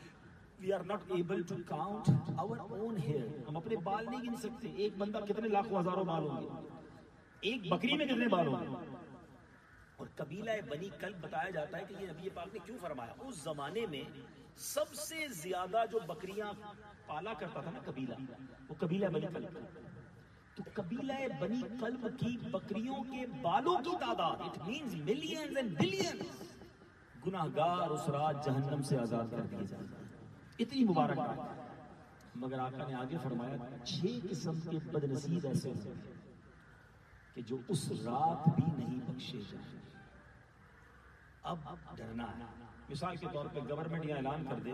We are not able to count our own hair. ہم اپنے بال نہیں گن سکتے. ایک بندہ کتنے لاکھوں ہزاروں بال ہوں گے, ایک بکری میں کتنے بال ہوں گے. اور قبیلہ بنی کلب بتایا جاتا ہے کہ یہ نبی پاک نے کیوں فرمایا, اس زمانے میں سب سے زیادہ جو بکریاں پالا کرتا تھا نا قبیلہ, وہ قبیلہ بنی کلب. تو قبیلہ بنی کلب کی بکریوں کے بالوں کی تعداد, it means millions and billions, گناہگار اس رات جہنم سے آزاد کر دیے جائیں. اتنی مبارک رات. مگر آقا نے آگے فرمایا 6 قسم کے بدنصیب ایسے ہیں کہ جو اس رات بھی نہیں بخشے جائیں. اب ڈرنا ہے. مثال کے طور پہ گورنمنٹ یہ اعلان کر دے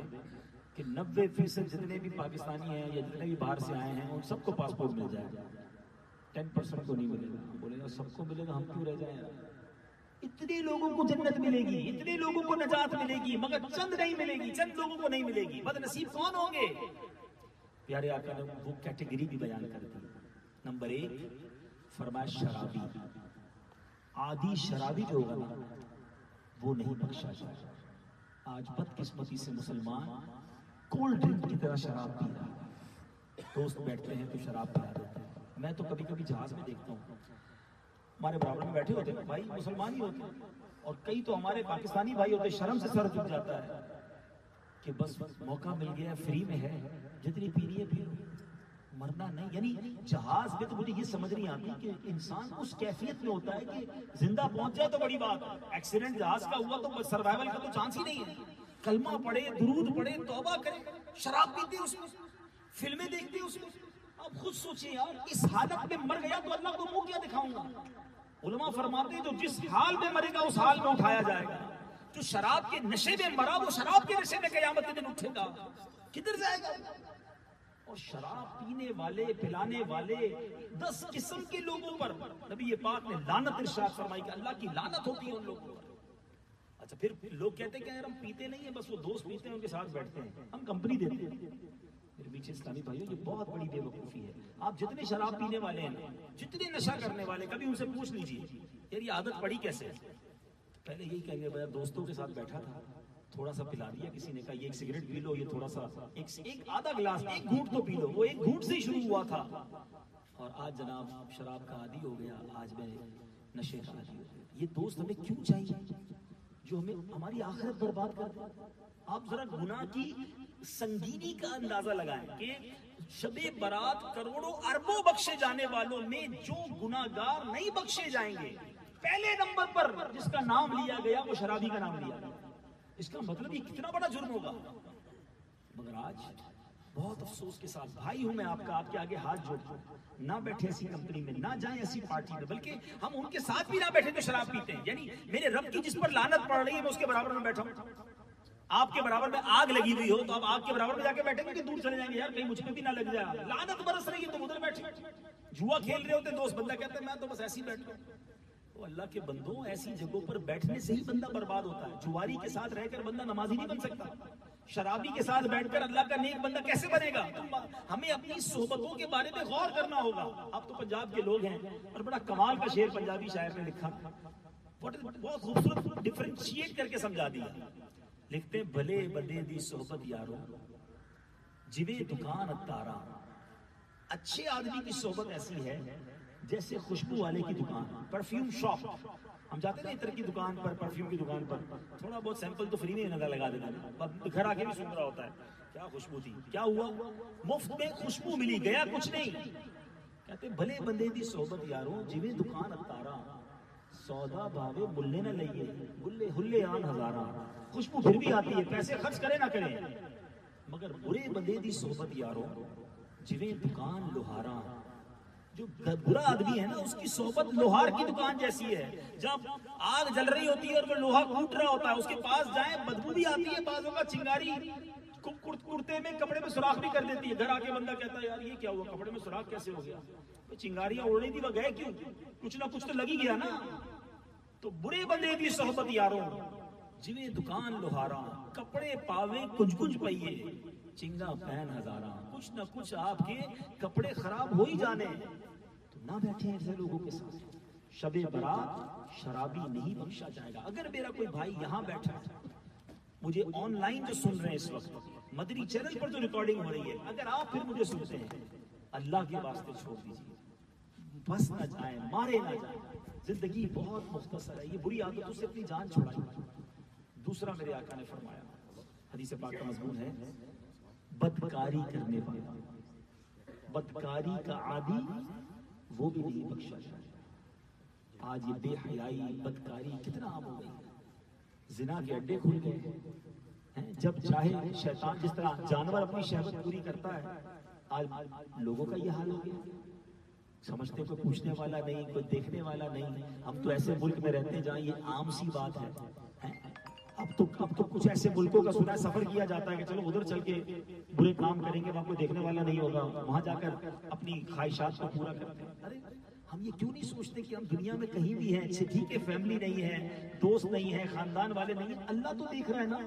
کہ 90% جتنے بھی پاکستانی ہیں یا جتنے بھی باہر سے آئے ہیں ان سب کو پاسپورٹ مل جائے گا, 10% کو نہیں ملے گا. بولے گا سب کو ملے گا, ہم کیوں رہ جائیں. اتنے لوگوں کو جنت ملے گی, اتنے لوگوں کو نجات ملے گی, مگر چند نہیں ملے گی, چند لوگوں کو نہیں ملے گی. بدنصیب کون ہوں گے؟ پیارے آقا نے وہ کیٹیگری بھی بیان کر دی. نمبر 1 فرمایا شرابی. عادی شرابی جو ہوگا نا وہ نہیں بخشا جائے. آج بدقسمتی سے مسلمان کولڈ ڈرنک کی طرح شراب پی رہا ہے. دوست بیٹھتے ہیں تو شراب پلا دیتے ہیں. میں تو کبھی کبھی جہاز میں دیکھتا ہوں ہمارے برابر میں بیٹھے ہوتے ہیں بھائی مسلمان ہی ہوتے ہیں, اور کئی تو ہمارے پاکستانی بھائی ہوتے ہیں, شرم سے سر جھک جاتا ہے کہ بس موقع مل گیا فری میں ہے, جتنی پینی ہے پی لو, مرنا نہیں. یعنی جہاز میں تو مجھے یہ سمجھ نہیں آتی کہ انسان اس کیفیت میں ہوتا ہے کہ زندہ پہنچ جائے تو بڑی بات ہے, ایکسیڈنٹ جہاز کا ہوا تو سروائیول کا تو چانس ہی نہیں ہے. کلمہ پڑھے, درود پڑھے, توبہ کرے, شراب پیتے اس میں, فلمیں دیکھتے اس میں. اب خود سوچیں یار, اس حالت میں مر گیا تو اللہ کو منہ کیا دکھاؤں گا. علماء فرماتے ہیں جو جس حال میں مرے گا اس حال میں اٹھایا جائے گا. جو شراب کے نشے میں مرا وہ شراب کے نشے میں قیامت کے دن اٹھے گا, کدھر جائے گا. اور شراب پینے والے پلانے والے 10 قسم کے لوگوں پر نبی پاک نے لعنت ارشاد فرمائی کہ اللہ کی لعنت ہوتی ہے ان لوگوں پر. اچھا پھر لوگ کہتے ہیں کہ یار ہم پیتے نہیں ہیں, بس وہ دوست پیتے ہیں ان کے ساتھ بیٹھتے ہیں, ہم کمپنی دیتے ہیں. میرے پیچھے اسلامی بھائیوں یہ بہت بڑی بے وقوفی ہے. آپ جتنے شراب پینے والے ہیں, جتنے نشہ کرنے والے, کبھی ان سے پوچھ لیجیے یار یہ عادت پڑی کیسے ہے. پہلے یہی کہیں گے بھائی دوستوں کے ساتھ بیٹھا تھا, تھوڑا سا پلا دیا کسی نے, کہا یہ ایک سگریٹ پی لو, یہ تھوڑا سا ایک آدھا گلاس, ایک گھونٹ تو پی لو. وہ ایک گھونٹ سے ہی شروع ہوا تھا, اور آج جناب شراب کا عادی ہو گیا, آج میں نشے کا عادی ہو گیا. یہ دوست ہمیں کیوں چاہیے جو ہمیں ہماری آخرت برباد کر دے. آپ ذرا گناہ کی سنگینی کا اندازہ لگائیں کہ شب برات کروڑوں اربوں بخشے جانے والوں میں جو گناہگار نہیں بخشے جائیں گے, پہلے نمبر پر جس کا نام لیا گیا وہ شرابی کا نام لیا گیا. اس کا مطلب یہ کتنا بڑا جرم ہوگا. مگر آج بہت افسوس کے ساتھ بھائی ہوں میں آپ کا, آپ کے آگے ہاتھ جوڑتا ہوں, نہ بیٹھے ایسی کمپنی میں, نہ جائیں ایسی پارٹی میں, بلکہ ہم ان کے ساتھ بھی نہ بیٹھے جو شراب پیتے ہیں. یعنی میرے رب کی جس پر لعنت پڑ رہی ہے میں اس کے برابر میں بیٹھا ہوں. آپ کے برابر میں آگ لگی ہوئی ہو تو آپ آگ کے برابر میں جا کے بیٹھیں گے کہ دور چلے جائیں گے, یار کہیں مجھ پہ بھی نہ لگ جائے, لعنت برس رہی ہے تو ادھر بیٹھے. جوا کھیل رہے ہوتے دوست, بندہ کہتا ہے میں تو بس ایسے ہی بیٹھا ہوں. تو اللہ کے بندوں, ایسی جگہوں پر بیٹھنے سے ہی بندہ برباد ہوتا ہے. جواری کے ساتھ رہ کر بندہ نمازی نہیں بن سکتا. شرابی کے ساتھ بیٹھ کر اللہ کا نیک بندہ کیسے بنے گا. ہمیں اپنی صحبتوں کے بارے میں غور کرنا ہوگا. آپ تو پنجاب کے لوگ ہیں, اور بڑا کمال کا شعر پنجابی شاعر نے لکھا, بہت خوبصورت ڈفرینشیٹ کر کے سمجھا دیا. لکھتے ہیں بھلے بندے دی صحبت یارو جویں دکان اتارا. اچھے آدمی کی صحبت ایسی ہے جیسے خوشبو والے کی دکان, پرفیوم شاپ. ہم جاتے ہیں نا عطر کی دکان پر, پرفیوم کی دکان پر, تھوڑا بہت سیمپل تو فری میں نظر لگا دیتے ہیں, گھر آ کے بھی سن رہا ہوتا ہے کیا خوشبو تھی, کیا ہوا, مفت میں خوشبو ملی, گیا کچھ نہیں. کہتے بھلے بندے دی صحبت یارو جویں دکان اتارا, سودا بھاوے ملے نہ لئیے, گلے ہلے آن ہزارا. خوشبو پھر بھی آتی ہے, پیسے خرچ کرے نہ کرے. مگر برے بندے دی صحبت یارو جویں دکان لوہارا. جو برا آدمی ہے نا اس کی صحبت لوہار کی دکان جیسی ہے. جب آگ جل رہی ہوتی ہے اور وہ لوہا کوٹ رہا ہوتا ہے, اس کے پاس جائیں بدبو بھی آتی ہے, بعضوں کا چنگاری کرتے میں کپڑے میں سوراخ بھی کر دیتی ہے. گھر آ کے بندہ کہتا ہے یار یہ کیا ہوا, کپڑے میں سوراخ کیسے ہو گیا, چنگاریاں اڑ رہی تھی وہ گئے کیوں, کچھ نہ کچھ تو لگی گیا نا. تو برے بندے کی صحبت یاروں جویں دکان لوہارا, کپڑے پاوے کچھ کچھ پئیے, چنگا پہن ہزارا. کچھ نہ کچھ آپ کے کپڑے خراب ہو ہی جانے, تو نہ بیٹھے ایسے لوگوں کے ساتھ. شب برات شرابی نہیں بخشا جائے گا. اگر میرا کوئی بھائی یہاں بیٹھا ہے, مجھے آن لائن جو سن رہے ہیں اس وقت مدری چینل پر جو ریکارڈنگ ہو رہی ہے, اگر آپ پھر مجھے سنتے ہیں, اللہ کے واسطے چھوڑ دیجیے, بس نہ جائیں, مارے نہ جائیں. زندگی بہت مختصر ہے, یہ بری عادتوں سے اپنی جان چھڑائیں. دوسرا میرے آقا نے فرمایا, حدیث پاک کا مضمون ہے, بدکاری کرنے والا, بدکاری کا عادی وہ بھی نہیں بخشا جائے. آج یہ بے حیائی بدکاری کتنا عام ہو گئی. زنا کے اڈے کھل گئے, جب چاہے شیطان, جس طرح جانور اپنی شہوت پوری کرتا ہے, آج لوگوں کا یہ حال ہو گیا. سمجھتے کوئی پوچھنے والا نہیں, کوئی دیکھنے والا نہیں. ہم تو ایسے ملک میں رہتے ہیں جہاں یہ عام سی بات ہے. اب تو کچھ ایسے ملکوں کا سنا ہے, سفر کیا جاتا ہے کہ چلو ادھر چل کے برے کام کریں گے, وہاں کوئی دیکھنے والا نہیں ہوگا, وہاں جا کر اپنی خواہشات کو پورا کرتے ہیں. ارے ہم یہ کیوں نہیں سوچتے کہ ہم دنیا میں کہیں بھی ہیں, ٹھیک ہے فیملی نہیں ہے, دوست نہیں ہے, خاندان والے نہیں ہیں, اللہ تو دیکھ رہا ہے نا,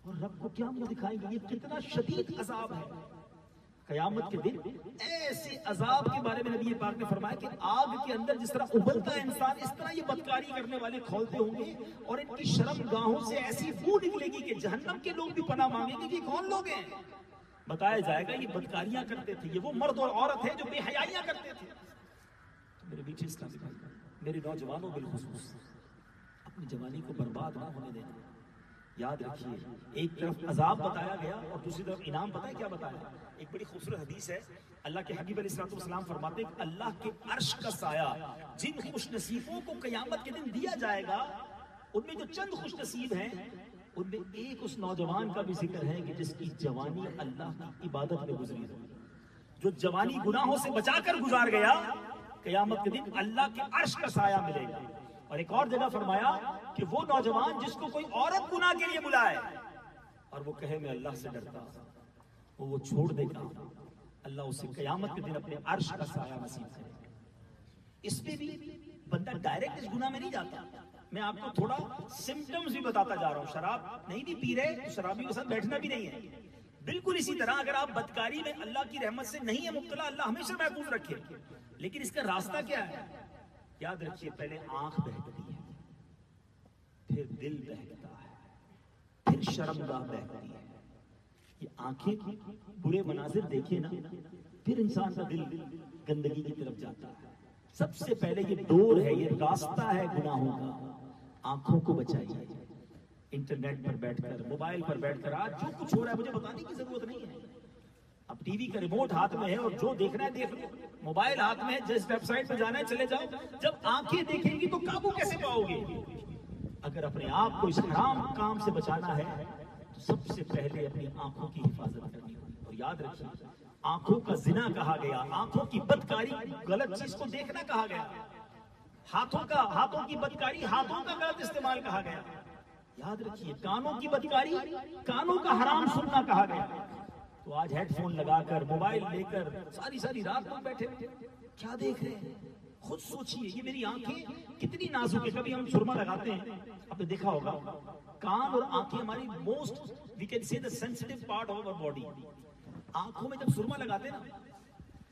اور رب کو کیا ہم دکھائیں گے. یہ کتنا شدید عذاب ہے. قیامت کے دن ایسے عذاب کے بارے میں نبی پاک نے فرمایا کہ آگ کے اندر جس طرح ابلتا ہے انسان، اس طرح یہ بدکاری کرنے والے کھولتے ہوں گے اور ان کی شرم گاہوں سے ایسی بو نکلے گی کہ جہنم کے لوگ بھی پناہ مانگیں گے کہ کون لوگ ہیں. بتایا جائے گا یہ بدکاریاں کرتے تھے، یہ وہ مرد اور عورت ہیں جو بے حیائیاں کرتے تھے. میرے بیچ اسلامی بھائی، میرے نوجوانوں بالخصوص اپنی جوانی کو برباد نہ ہونے دینا. یاد رکھیے، ایک طرف عذاب بتایا گیا اور دوسری طرف انعام. پتہ ہے کیا بتایا؟ ایک بڑی خوبصورت حدیث ہے، اللہ کے حبیب علیہ الصلوۃ والسلام فرماتے ہیں کہ اللہ کے عرش کا سایہ جن خوش نصیبوں کو قیامت کے دن دیا جائے گا، ان میں جو چند خوش نصیب ہیں ان میں ایک اس نوجوان کا بھی ذکر ہے کہ جس کی جوانی اللہ کی عبادت میں گزری ہے. جو جوانی گناہوں سے بچا کر گزار گیا، قیامت کے دن اللہ کے عرش کا سایہ ملے گا. اور ایک اور جگہ فرمایا کہ وہ نوجوان جس کو کوئی عورت گناہ کے لیے بلائے اور وہ کہے میں اللہ سے ڈرتا ہوں، وہ چھوڑ دے گا، اللہ اسے قیامت کے دن اپنے عرش کا سایہ نصیب کرے گا. اس میں بھی بندہ ڈائریکٹ اس گناہ میں نہیں جاتا. میں آپ کو تھوڑا سمٹمز بھی بتاتا جا رہا ہوں. شراب نہیں بھی پی رہے تو شرابی کے ساتھ بیٹھنا بھی نہیں ہے. بالکل اسی طرح اگر آپ بدکاری میں اللہ کی رحمت سے نہیں ہے مبتلا، اللہ ہمیشہ محفوظ رکھے. لیکن اس کا راستہ کیا ہے؟ یاد رکھیے، پہلے آنکھ بہکتی ہے، پھر دل بہکتا ہے، پھر شرمگاہ بہکتی ہے. یہ آنکھیں برے مناظر دیکھے نا، پھر انسان کا دل گندگی کی طرف جاتا ہے. سب سے پہلے یہ ڈور ہے، یہ راستہ ہے گناہوں کا. آنکھوں کو بچائیے. انٹرنیٹ پر بیٹھ کر، موبائل پر بیٹھ کر آج جو کچھ ہو رہا ہے مجھے بتانے کی ضرورت نہیں ہے. اب ٹی وی کا ریموٹ ہاتھ میں ہے اور جو دیکھنا ہے دیکھ لو. موبائل ہاتھ میں ہے، جس ویب سائٹ پہ جانا ہے چلے جاؤ. جب آنکھیں دیکھیں گی تو قابو کیسے پاؤ گے؟ اگر اپنے آپ کو اس حرام کام سے بچانا ہے تو سب سے پہلے اپنی آنکھوں کی حفاظت کرنی ہوگی. اور یاد رکھیے، آنکھوں کا زنا کہا گیا، آنکھوں کی بدکاری، غلط چیز کو دیکھنا کہا گیا. ہاتھوں کی بدکاری، ہاتھوں کا غلط استعمال کہا گیا. یاد رکھیے، کانوں کی بدکاری، کانوں کا حرام سننا کہا گیا. تو آج ہیڈ فون لگا کر، موبائل لے کر ساری رات تک بیٹھے کیا دیکھ رہے ہیں؟ خود سوچئے. یہ میری آنکھیں کتنی نازک ہے. کبھی ہم سرما لگاتے ہیں، آپ نے دیکھا ہوگا، کان اور آنکھیں ہماری most we can say the sensitive part of our body. آنکھوں میں جب سرما لگاتے ہیں نا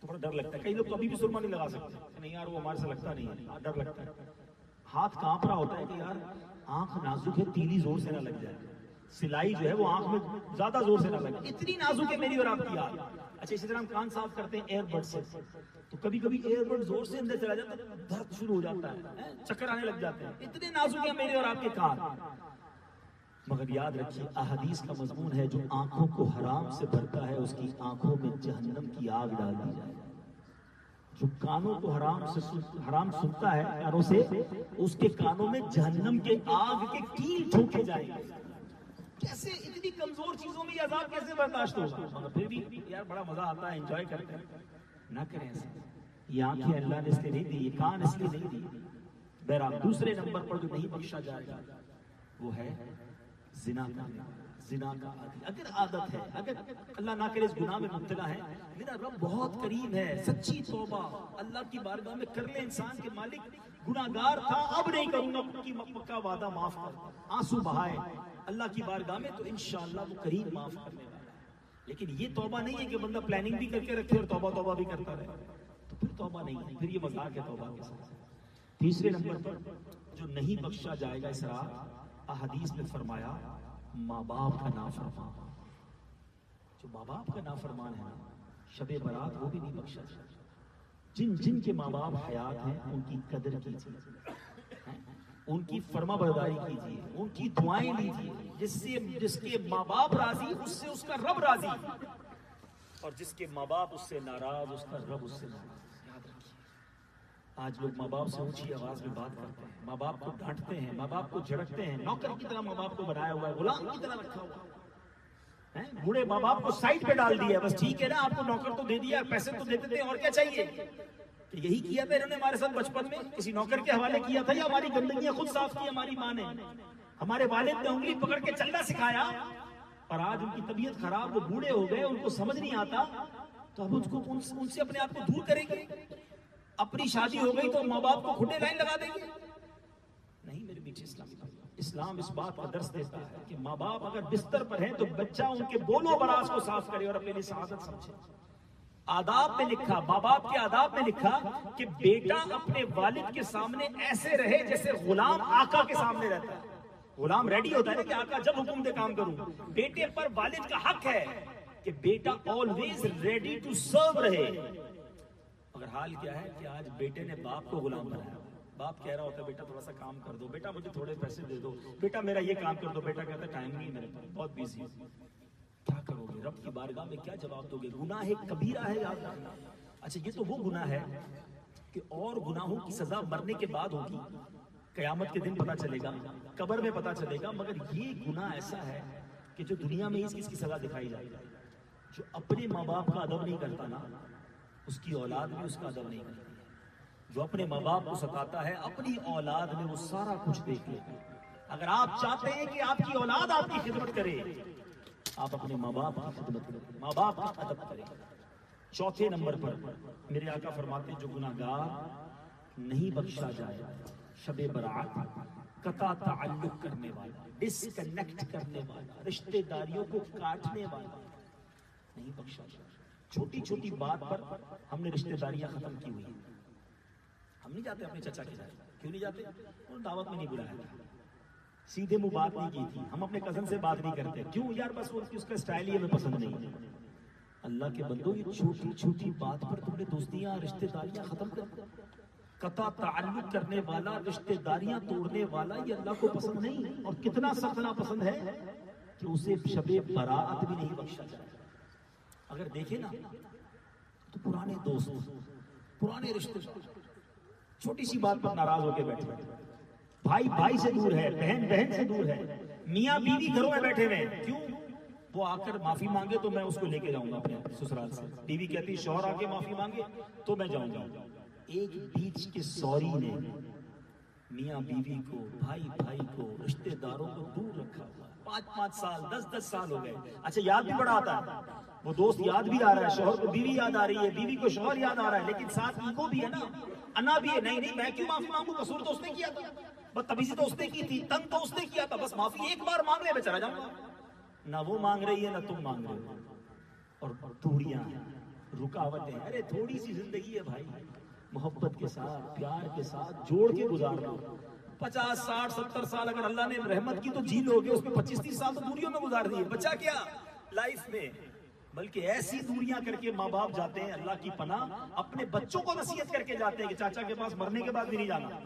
تو بڑا ڈر لگتا ہے. کئی لوگ کبھی بھی سرما نہیں لگا سکتے، نہیں یار وہ ہمارے سے لگتا نہیں ہے، ڈر لگتا ہے. ہاتھ کانپ رہا ہوتا ہے کہ یار آنکھ نازک ہے، تیلی زور سے نہ لگ جائے، سلائی جو ہے وہ آنکھ میں زیادہ زور سے نہ لگے. اتنی نازک ہے میری اور آپ کی آنکھ. اچھا، اسی طرح ہم کان صاف کرتے ہیں ایئر بڈ سے، تو کبھی کبھی ایئر بڈ زور سے اندر چلا جاتا ہے، درد شروع ہو جاتا ہے، چکر آنے لگ جاتے ہیں. اتنے نازک ہیں میرے اور آپ کے کان. مگر یاد رکھیے، احادیث کا مضمون ہے جو آنکھوں کو حرام سے بھرتا ہے اس کی آنکھوں میں جہنم کی آگ ڈال دی جائے. جو کانوں کو حرام سنتا ہے کانوں سے، اس کے کانوں میں جہنم کے آگ کے کیل ٹھوکے جائیں گے. کیسے اتنی کمزور چیزوں میں یہ عذاب کیسے برداشت ہوگا؟ مگر پھر بھی یار بڑا مزہ آتا ہے، انجوائے کرتے ہیں. نہ کریں ایسا. یہ آنکھیں اللہ نے اس لیے نہیں دی، یہ کان اس لیے نہیں دی. بہرحال دوسرے نمبر پر جو نہیں بخشا جائے گا وہ ہے زنا کرنا. زنا کا اگر عادت ہے، اگر اللہ نہ کرے اس گناہ میں مبتلا ہے، میرا رب بہت کریم ہے. سچی توبہ اللہ کی بارگاہ میں کر لے انسان کے مالک گناہگار تھا، اب نہیں کروں گا، کی مکہ وعدہ معاف کر، آنسو بہائے اللہ کی بارگاہ میں، تو انشاءاللہ وہ کریم معاف کرنے والا ہے. لیکن یہ توبہ نہیں ہے کہ بندہ پلاننگ بھی کر کے رکھے اور توبہ بھی کرتا رہے، تو پھر توبہ نہیں ہے، پھر یہ مذاق ہے توبہ کے ساتھ. تیسرے نمبر پر جو نہیں بخشا جائے گا اس رات، احادیث میں فرمایا ماں باپ کا نافرمان. جو ماں باپ کا نافرمان ہے شب برات وہ بھی نہیں بخشا جائے. جن کے ماں باپ حیات ہیں ان کی قدر کیجیے، ان کی فرما برداری کیجیے، ان کی دعائیں لیجیے. جس کے ماں باپ راضی اس سے اس کا رب راضی، اور جس کے ماں باپ اس سے ناراض اس کا رب اس سے ناراض. یاد رکھیے، آج لوگ ماں باپ سے اونچی آواز میں بات کرتے ہیں، ماں باپ کو ڈانٹتے ہیں، ماں باپ کو جھڑکتے ہیں، نوکر کی طرح ماں باپ کو بنایا ہوا ہے، غلام کی طرح رکھا ہوا ہے. بوڑھے ماں باپ کو سائڈ پہ ڈال دیا، بس ٹھیک ہے نا، آپ کو نوکر تو دے دیا، پیسے تو دیتے تھے، اور کیا چاہیے. تو یہی کیا تھا انہوں نے ہمارے ساتھ بچپن میں، کسی نوکر کے حوالے کیا تھا، یا ہماری گندگیاں خود صاف کی ہماری ماں نے. ہمارے والد نے انگلی پکڑ کے چلنا سکھایا، اور آج ان کی طبیعت خراب، وہ بوڑھے ہو گئے، ان کو سمجھ نہیں آتا، تو اب ان سے اپنے آپ کو دور کریں گے. اپنی شادی ہو گئی تو ماں باپ کو کھٹے لائن لگا دیں گے؟ نہیں میرے میٹھے اسلامی بھائی، اسلام اس بات کا درس دیتا ہے کہ ماں باپ اگر بستر پر ہیں تو بچہ ان کے بولو براز کو صاف کرے اور اپنے لیے سعادت سمجھے. آداب میں لکھا، ماں باپ کے آداب میں لکھا کہ بیٹا اپنے والد کے سامنے ایسے رہے جیسے غلام آقا کے سامنے رہتا ہے. غلام ریڈی ہوتا ہے نا کہ آقا جب حکم دے کام کروں. بیٹے پر والد کا حق ہے کہ بیٹا آلویز ریڈی ٹو سرو رہے. مگر حال کیا ہے کہ آج بیٹے نے باپ کو غلام بنایا. باپ کہہ رہا ہوتا ہے بیٹا تھوڑا سا کام کر دو، بیٹا مجھے تھوڑے پیسے دے دو، بیٹا میرا یہ کام کر دو. بیٹا کہتا ہے ٹائم نہیں میرے پاس، بہت بیزی ہوں. کیا کرو گے؟ رب کی بارگاہ میں کیا جواب دو گے؟ گناہ ہے، کبیرہ ہے، یاد رکھنا. اچھا یہ تو وہ گناہ ہے کہ اور گناہوں کی سزا مرنے کے بعد ہوگی، قیامت کے دن پتا چلے گا، قبر میں پتا چلے گا. مگر یہ گناہ ایسا ہے کہ جو دنیا میں اس کی سزا دکھائی جاتی ہے. جو اپنے ماں باپ کا ادب نہیں کرتا نا، اس کی اولاد بھی اس کا ادب نہیں کرتی. جو اپنے ماں باپ کو ستاتا ہے، اپنی اولاد میں وہ سارا کچھ دیکھ لے. اگر آپ چاہتے ہیں کہ آپ کی اولاد آپ کی خدمت کرے، آپ اپنے ماں باپ کی خدمت کریں، ماں باپ کا ادب کریں. چوتھے نمبر پر میرے آقا فرماتے جو گناہگار نہیں بخشا جائے، شب برات قطع تعلق کرنے والا، ڈسکنیکٹ کرنے والا، رشتہ داریوں کو کاٹنے والا نہیں بخشا جائے. چھوٹی چھوٹی بات پر ہم نے رشتہ داریاں ختم کی ہوئی ہیں. ہم نہیں جاتے اپنے چچا کے گھر. کیوں نہیں جاتے؟ انہوں دعوت میں نہیں بلایا تھا، سیدھے منہ بات نہیں کی تھی. ہم اپنے کزن سے بات نہیں کرتے. کیوں یار؟ بس اس کا اسٹائل ہی ہمیں پسند نہیں. اللہ کے بندو، یہ چھوٹی چھوٹی بات پر تم نے دوستیاں، رشتہ داریاں ختم کر. قطع تعلق کرنے والا، رشتہ داریاں توڑنے والا، یہ اللہ کو پسند نہیں. اور کتنا سخت ناپسند ہے کہ اسے شب برات بھی نہیں بخشا جائے. اگر دیکھیں نا تو پرانے دوست، پرانے رشتے چھوٹی سی بات پر ناراض ہو کے بیٹھے، بھائی بھائی سے دور ہے، بہن بہن سے دور ہے، میاں بیوی گھروں میں بیٹھے ہوئے. کیوں؟ وہ آ کر معافی مانگے تو میں اس کو لے کے جاؤں گا اپنے سسرال سے. بیوی کہتی شوہر آ کے معافی مانگے تو میں جاؤں گا. ایک بیچ کے سوری نے میاں بیوی کو، بھائی بھائی کو، رشتہ داروں کو دور رکھا ہوا. 5 سال 10 سال ہو گئے. اچھا یاد بھی بڑا آتا ہے، وہ دوست یاد بھی آ رہا ہے، شوہر کو بیوی یاد آ رہی ہے، بیوی کو شوہر یاد آ رہا ہے، لیکن ساتھ ایگو بھی ہے نا، انا بھی ہے. نہیں میں کیوں معافی مانگوں؟ قصور تو اس نے کیا تھا، بدتمیزی تو اس نے کی تھی، تنگ تو اس نے کیا تھا. بس معافی ایک بار مانگ لے، میں چلا جاؤں گا. نہ وہ مانگ رہی ہے نہ تم مانگ رہے ہو. اور دوریاں، رکاوٹیں. ارے تھوڑی سی زندگی ہے بھائی، محبت کے ساتھ، پیار کے ساتھ جوڑ کے گزار دو. 50 60 70 سال اگر اللہ نے رحمت کی تو جی لو گے، اس میں 25 30 سال تو دوریوں میں گزار دیے. بچا کیا لائف میں؟ بلکہ ایسی دوریاں کر کے ماں باپ جاتے ہیں، اللہ کی پناہ، اپنے بچوں کو نصیحت کر کے جاتے ہیں کہ چاچا کے پاس مرنے کے بعد بھی نہیں جانا،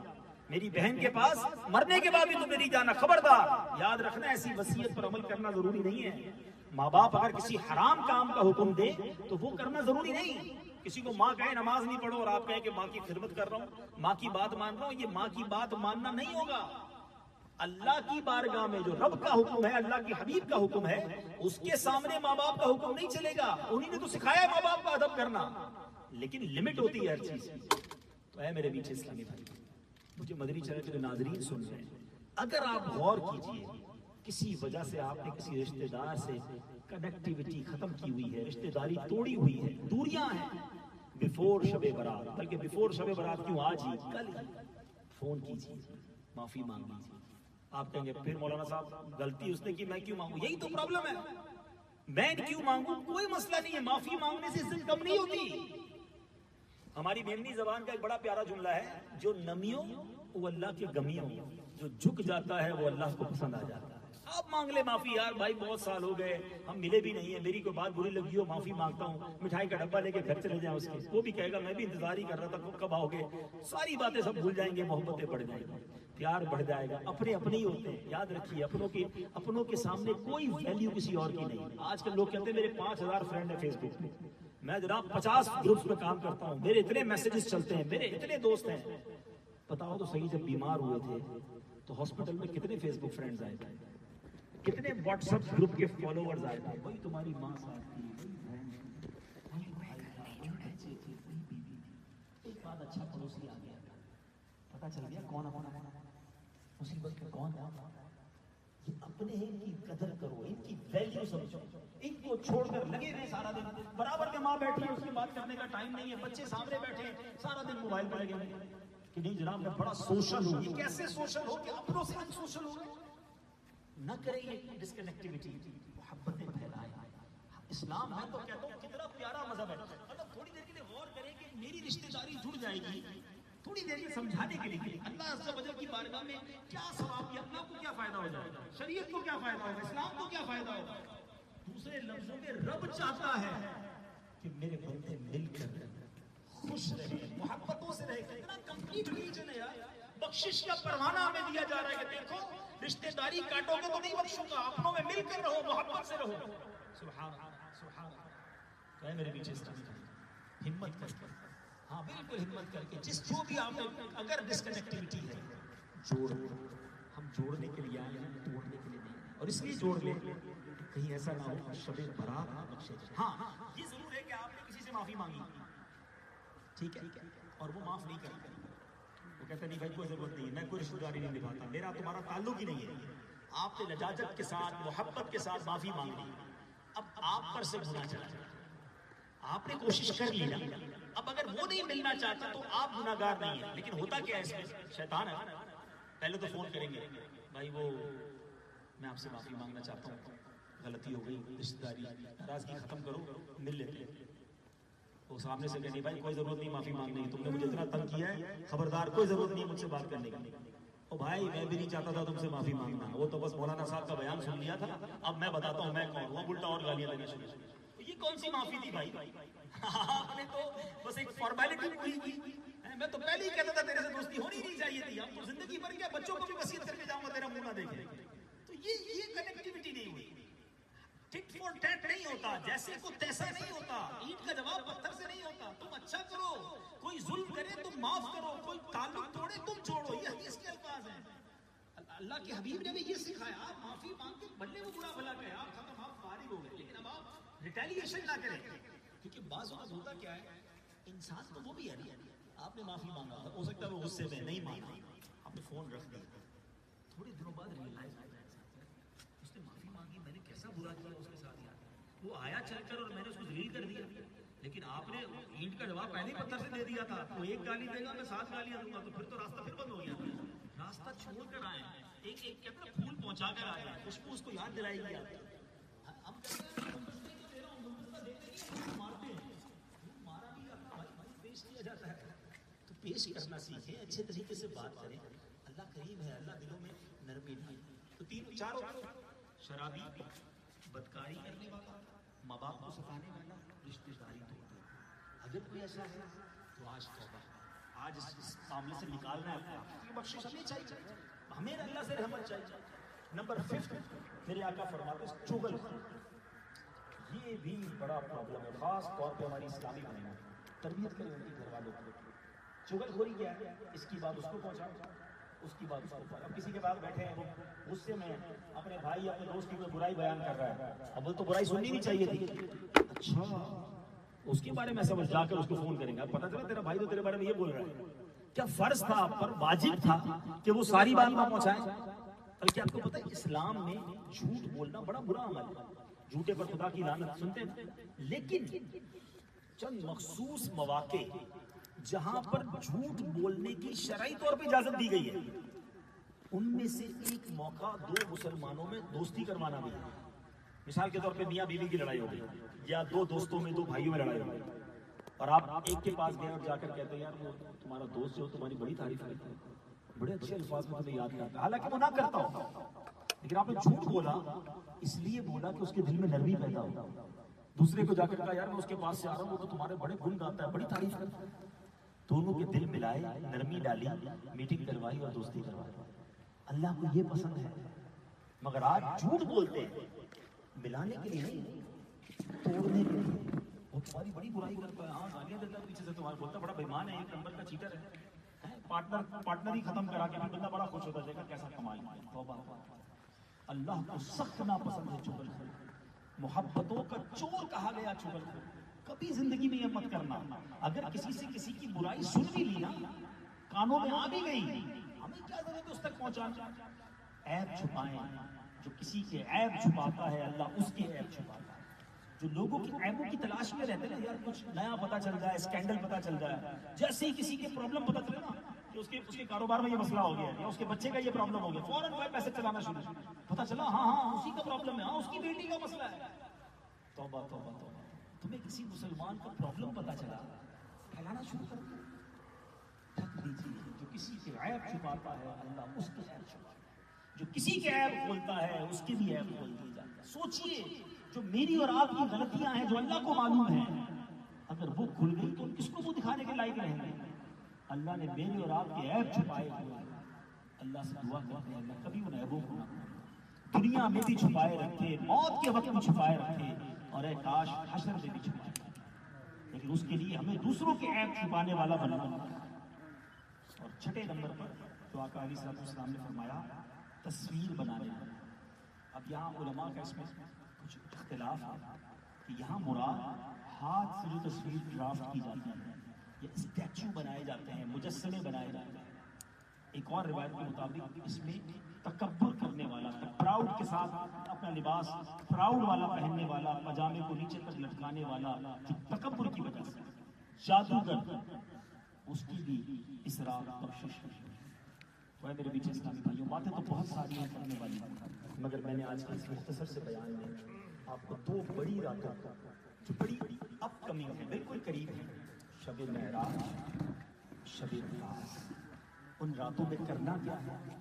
میری بہن کے پاس مرنے کے بعد بھی تم نے نہیں جانا. خبردار. یاد رکھنا ایسی وصیت پر عمل کرنا ضروری نہیں ہے. ماں باپ اگر کسی حرام کام کا حکم دے تو وہ کرنا ضروری نہیں. کسی کو ماں کہے نماز نہیں پڑھو اور آپ کہیں کہ ماں کی خدمت کر رہا ہوں، ماں کی بات مان رہا ہوں، یہ ماں کی بات ماننا نہیں ہوگا. اللہ کی بارگاہ میں جو رب کا حکم ہے، اللہ کے حبیب کا حکم ہے، اس کے سامنے ماں باپ کا حکم نہیں چلے گا. انہی نے تو سکھایا ہے ماں باپ کا ادب کرنا، لیکن لمٹ ہوتی ہے ہر چیز کی. تو اے میرے پیچھے اسلامی بھائی، مجھے مدنی چینل کے ناظرین سن رہے ہیں، اگر آپ غور کیجئے، کسی وجہ سے آپ نے کسی رشتہ دار سے کنیکٹیویٹی ختم کی ہوئی ہے، رشتہ داری توڑی ہوئی ہے، دوریاں ہیں، بیفور شب برات، بلکہ بیفور شب برات کیوں، آج ہی کل ہی فون کیجئے، معافی مانگ لیجئے. آپ کہیں گے پھر مولانا صاحب غلطی اس نے کی، میں کیوں مانگوں؟ یہی تو پرابلم ہے، میں کیوں مانگوں؟ کوئی مسئلہ نہیں ہے، معافی مانگنے سے عزت کم نہیں ہوتی. ہماری میمنی زبان کا ایک بڑا پیارا جملہ ہے، جو نمیوں وہ اللہ کے گمیوں، جو جھک جاتا ہے وہ اللہ کو پسند آ جاتا ہے. آپ مانگ لے معافی، یار بھائی بہت سال ہو گئے ہم ملے بھی نہیں ہیں، میری کوئی بات بری لگی ہو معافی مانگتا ہوں، مٹھائی کا ڈبہ لے کے گھر چلے جائیں اس کے، وہ بھی کہے گا میں بھی انتظار ہی کر رہا تھا کب آؤ گے. ساری باتیں سب بھول جائیں گے، محبتیں بڑھ جائیں گی، پیار بڑھ جائے گا. اپنے اپنے ہی ہوتے ہیں، یاد رکھیے، اپنوں کے سامنے کوئی ویلیو کسی اور کی نہیں. آج کل لوگ کہتے ہیں میرے 5000 فرینڈ ہیں فیس بک پہ، میں جناب 50 گروپس میں کام کرتا ہوں، میرے اتنے میسیجز چلتے ہیں، میرے اتنے دوست ہیں. بتاؤ تو صحیح، جب بیمار ہوئے تھے تو ہاسپٹل میں کتنے فیس بک فرینڈز آئے تھے، کتنے واٹس ایپ گروپ کے فالوورز آئے تھے؟ وہی تمہاری ماں ساتھ تھی، وہی بہن، وہی بھائی تھا، وہی بچے تھے، وہی بیوی تھی. ایک بعد اچھا پڑوسی آ گیا، پتا چل گیا کون مصیبت میں کون ہے. یہ اپنے ان کی قدر کرو، ان کی ویلیو سمجھو. ان کو چھوڑ کر لگے رہے سارا دن، برابر کے ماں بیٹھی ہے، اس کی بات کرنے کا ٹائم نہیں ہے، بچے سامنے بیٹھے ہیں، سارا دن موبائل پہ لگے ہوئے کہ نہیں جناب میں بڑا سوشل ہوں. یہ کیسے سوشل ہو کہ اپنوں سے ان سوشل ہو گئے؟ نہ کریں یہ ڈسکنیکٹیویٹی، محبتیں پھیلائیں. اسلام ہے تو کہتا ہوں کتنا پیارا مذہب ہے. میری رشتہ داری جڑ جائے گی تھوڑی دیر میں سمجھانے کے لیے اللہ عز و جل کی بارگاہ میں کیا ثواب ہے، اپنا کو کیا فائدہ ہو جائے گا، شریعت کو کیا فائدہ ہوگا، اسلام کو کیا فائدہ ہوگا. دوسرے لفظوں میں رب چاہتا ہے کہ میرے بندے مل کر خوش رہے، محبتوں سے رہے. کتنا کمپلیٹ ریلیجن ہے یار. بخشش کا پروانہ ہمیں دیا جا رہا ہے کہ دیکھو رشتہ داری کاٹو گے تو نہیں بخشوں گا، اپنوں میں مل کر رہو، محبت سے رہو. سبحان اللہ سبحان اللہ. کہ میرے پیچھے ہمت کر کے، ہاں بالکل ہمت کر کے، جس جو بھی آپ نے اگر ڈسکنیکٹیوٹی ہے جوڑ، ہم جوڑنے کے لیے آئے ہیں، توڑنے کے لیے نہیں. اور اس لیے جوڑ لیں کہیں ایسا نہ ہو شب برات نہ بخشے. ہاں یہ ضرور ہے کہ آپ نے کسی سے معافی مانگی، ٹھیک ہے، اور وہ معاف نہیں کرتا، وہ کہتا نہیں بھائی کوئی ضرورت نہیں ہے، میں کوئی رشتہ داری نہیں نبھاتا، میرا تمہارا تعلق ہی نہیں ہے. آپ نے لجاجت کے ساتھ محبت کے ساتھ معافی مانگ لی، اب آپ پر سے گناہ چلا جائے، آپ نے کوشش کر لی نا. اب اگر وہ نہیں ملنا چاہتا تو آپ گناہگار نہیں ہیں. لیکن ہوتا کیا ہے اس میں، شیطان ہے. پہلے تو فون کریں گے، بھائی وہ میں آپ سے معافی مانگنا چاہتا ہوں، غلطی ہو گئی، رشتہ داری ناراضگی ختم کرو، مل لیتے ہیں. وہ سامنے سے کہنے بھائی کوئی ضرورت نہیں معافی مانگنے کی، تم نے مجھے اتنا تنگ کیا ہے، خبردار کوئی ضرورت نہیں مجھ سے بات کرنے کی. او بھائی میں بھی نہیں چاہتا تھا تم سے معافی مانگنا، وہ تو بس مولانا صاحب کا بیان سن لیا تھا، اب میں بتاتا ہوں میں کون ہوں. الٹا اور گالیاں دینا شروع. یہ کون سی معافی تھی بھائی؟ آپ نے تو بس ایک فارمیلٹی پوری کی. میں تو پہلے ہی کہتا تھا تیرے سے دوستی ہونی نہیں چاہیے تھی، اب تو زندگی بھر کیا بچوں کو بھی وصیت کر کے جاؤں گا تیرا منہ نہ دیکھے. تو یہ کنیکٹیوٹی نہیں ہوئی. ٹٹ فور ٹیٹ نہیں ہوتا، جیسے کو تیسا نہیں ہوتا، اینٹ کا جواب پتھر سے نہیں ہوتا. تم اچھا کرو، کوئی ظلم کرے تم معاف کرو، کوئی تعلق توڑے تم چھوڑو. یہ حدیث کے الفاظ ہیں. اللہ کے حبیب نے بھی یہ سکھایا. آپ معافی مانگ کے بھلے وہ برا بھلا کہے، آپ ختم، آپ فارغ ہو گئے، لیکن اب آپ ریٹیلیشن نہ کریں. کیونکہ بعض وقت ہوتا کیا ہے، انسان تو وہ بھی ہے نا، آپ نے معافی مانگا، ہو سکتا ہے وہ غصے میں نہیں مانگا، آپ نے فون رکھ دیا، تھوڑے دنوں بعد ریئلائز ہوتا ہے اس نے معافی مانگی، میں نے کیسا برا کیا اس کے ساتھ یار. وہ آیا چل کر اور میں نے اس کو ذلیل کر دیا، لیکن آپ نے اینٹ کا جواب پہلے ہی پتھر سے دے دیا تھا. تو ایک گالی دے گا میں 7 گالیاں دوں گا، تو پھر تو راستہ پھر بند ہو گیا. راستہ چھوڑ کر آئے، ایک ایک کہتے ہیں پھول پہنچا کر آئے، خوشبو اس کو یاد دلائی گی. ہم کہتے ہیں مارتے ہیں، مارا بھی جاتا بھائی پیش کیا جاتا ہے. تو پیش کرنا سیکھیں، اچھے طریقے سے بات کریں. اللہ کریم ہے، اللہ دلوں میں نرمی ڈالے. تو 4 شرابی، بدکاری کرنے والا، ماں باپ کو ستانے والا، رشتے داری توڑنے والا. اگر کوئی ایسا ہے تو آج توبہ، آج اس معاملے سے نکالنا ہے. بخشش ہمیں چاہیے، ہمیں اللہ سے رحمت چاہیے. نمبر 5 میرے آقا فرماتے ہیں چغل. یہ بھی بڑا پرابلم ہے، خاص طور پہ ہماری اسلامی بہنوں تربیت کریں ان کے گھر والوں کو. چغل خوری کیا ہے، اس کی بات اس کو پہنچاؤ، اس کی بات اس کو پہنچاؤ. اب کسی کے بعد بیٹھے ہیں، وہ غصے میں اپنے بھائی اپنے دوست کی کوئی برائی بیان کر رہا ہے، اب وہ تو برائی سننی نہیں چاہیے تھی. اچھا اس کے بارے میں سمجھ جا کر اس کو فون کریں گے، اب پتا چلا تیرا بھائی تو تیرے بارے میں یہ بول رہا ہے. کیا فرض تھا آپ پر، واجب تھا کہ وہ ساری بات نہ پہنچائیں؟ بلکہ آپ کو پتہ ہے اسلام میں جھوٹ بولنا بڑا برا عمل ہے، جھوٹے پر خدا کی لعنت سنتے ہیں. لیکن چند مخصوص مواقع جہاں پر جھوٹ بولنے کی شرعی طور پہ اجازت دی گئی ہے، ان میں سے ایک موقع 2 مسلمانوں میں دوستی کروانا بھی ہے. مثال کے طور پہ میاں بیوی کی لڑائی ہو گئی، یا 2 دوستوں میں 2 بھائیوں میں لڑائی ہو گئی، اور آپ ایک کے پاس گئے اور جا کر کہتے ہیں یار وہ تمہارا دوست جو تمہاری بڑی تعریف کرتا ہے، بڑے اچھے الفاظ میں تمہیں یاد کرتا ہے، حالانکہ وہ نہ کرتا ہو، لیکن آپ نے جھوٹ بولا، اس لیے بولا کہ اس کے دل میں نرمی پیدا ہو. دوسرے کو جا کر کہا یار میں اس کے پاس سے آ رہا ہوں، وہ تو تمہارے بڑے گن گاتا ہے، بڑی تعریف کرتا ہے. دونوں کے دل ملائے، نرمی ڈالی، میٹنگ کروائی اور دوستی کروائی. اللہ کو یہ پسند ہے. مگر آج جھوٹ بولتے ہیں ملانے کے لیے نہیں، توڑنے کے لیے. وہ تمہاری بڑی برائی کرتا ہے، ہاں گالیاں دیتا ہے پیچھے سے، تمہارا بولتا بڑا بےمان ہے، 1 نمبر کا چیٹر ہے. پارٹنر ہی ختم کرا کے بندہ بڑا خوش ہوتا ہے، کیسا کمال. توبہ. اللہ کو سخت ناپسند ہے چغل. محبتوں کا چور کہا گیا چغل کو. کبھی زندگی میں یہ مت کرنا. اگر کسی سے کسی کی برائی سن بھی لی نا، کانوں میں آ بھی گئی، ہمیں کیا ضرورت ہے اس تک پہنچانا. عیب چھپائیں، جو کسی کے عیب چھپاتا ہے اللہ اس کے عیب چھپاتا ہے. جو لوگوں کی عیبوں کی تلاش میں رہتے ہیں نا، یار کچھ نیا پتا چل جائے، اسکینڈل پتا چل جائے، جیسے ہی کسی کے پرابلم پتا چلے نا کہ اس کے کاروبار میں یہ مسئلہ ہو گیا ہے، یا اس کے بچے کا یہ پرابلم ہو گیا، فوراً وہ پیسے چلانا شروع. پتا چلا ہاں اسی کا پرابلم ہے، ہاں اس کی بیٹی کا مسئلہ ہے. توبہ توبہ توبہ. تمہیں کسی مسلمان کا پرابلم پتا چلا، پھیلانا شروع کر دیا. ڈھک دیجیے. جو کسی کے عیب چھپاتا ہے اللہ اس کے عیب چھپاتا ہے, جو کسی کے عیب کھولتا ہے اس کے بھی عیب کھول دیے جاتے ہیں. سوچئے جو میری اور آپ کی غلطیاں ہیں جو اللہ کو معلوم ہیں, اگر وہ کھل گئی تو کس کو وہ دکھانے کے لائق رہیں گے. اللہ نے میرے اور آپ کے عیب چھپائے ہوئے, اللہ سے دعا کرتے ہیں اللہ کبھی ان عیبوں کو دنیا میں بھی چھپائے رکھے, موت کے وقت بھی چھپائے رکھے, اور اے کاش حشر میں بھی چھپائے رکھے. لیکن اس کے لیے ہمیں دوسروں کے عیب چھپانے والا بننا ہے. اور چھٹے نمبر پر جو آقا علیہ الصلوۃ والسلام نے فرمایا تصویر بنانے. اب یہاں علماء کا اس میں کچھ اختلاف ہے کہ یہاں مراد ہاتھ سے جو تصویر ڈرافٹ کی جاتی ہے یا اسٹیچو بنائے جاتے ہیں, مجسمے بنائے جاتے ہیں. ایک اور روایت کے مطابق اس میں تکبر کرنے والا, پراؤڈ کے ساتھ اپنا لباس پراؤڈ والا پہننے والا, پاجامے کو نیچے تک لٹکانے والا, جو تکبر کی وجہ سے جادوگر, اس کی بھی اسراف بخشش ہے. تو میرے بیچ اسلامی بھائیوں, باتیں تو بہت ساری ہیں کرنے والی, مگر میں نے آج کے اس مختصر سے بیان میں آپ کو دو بڑی راتوں جو بڑی اپ کمنگ ہے, بالکل قریب ہے, شب معراج, شب نماز, ان راتوں میں کرنا کیا ہے,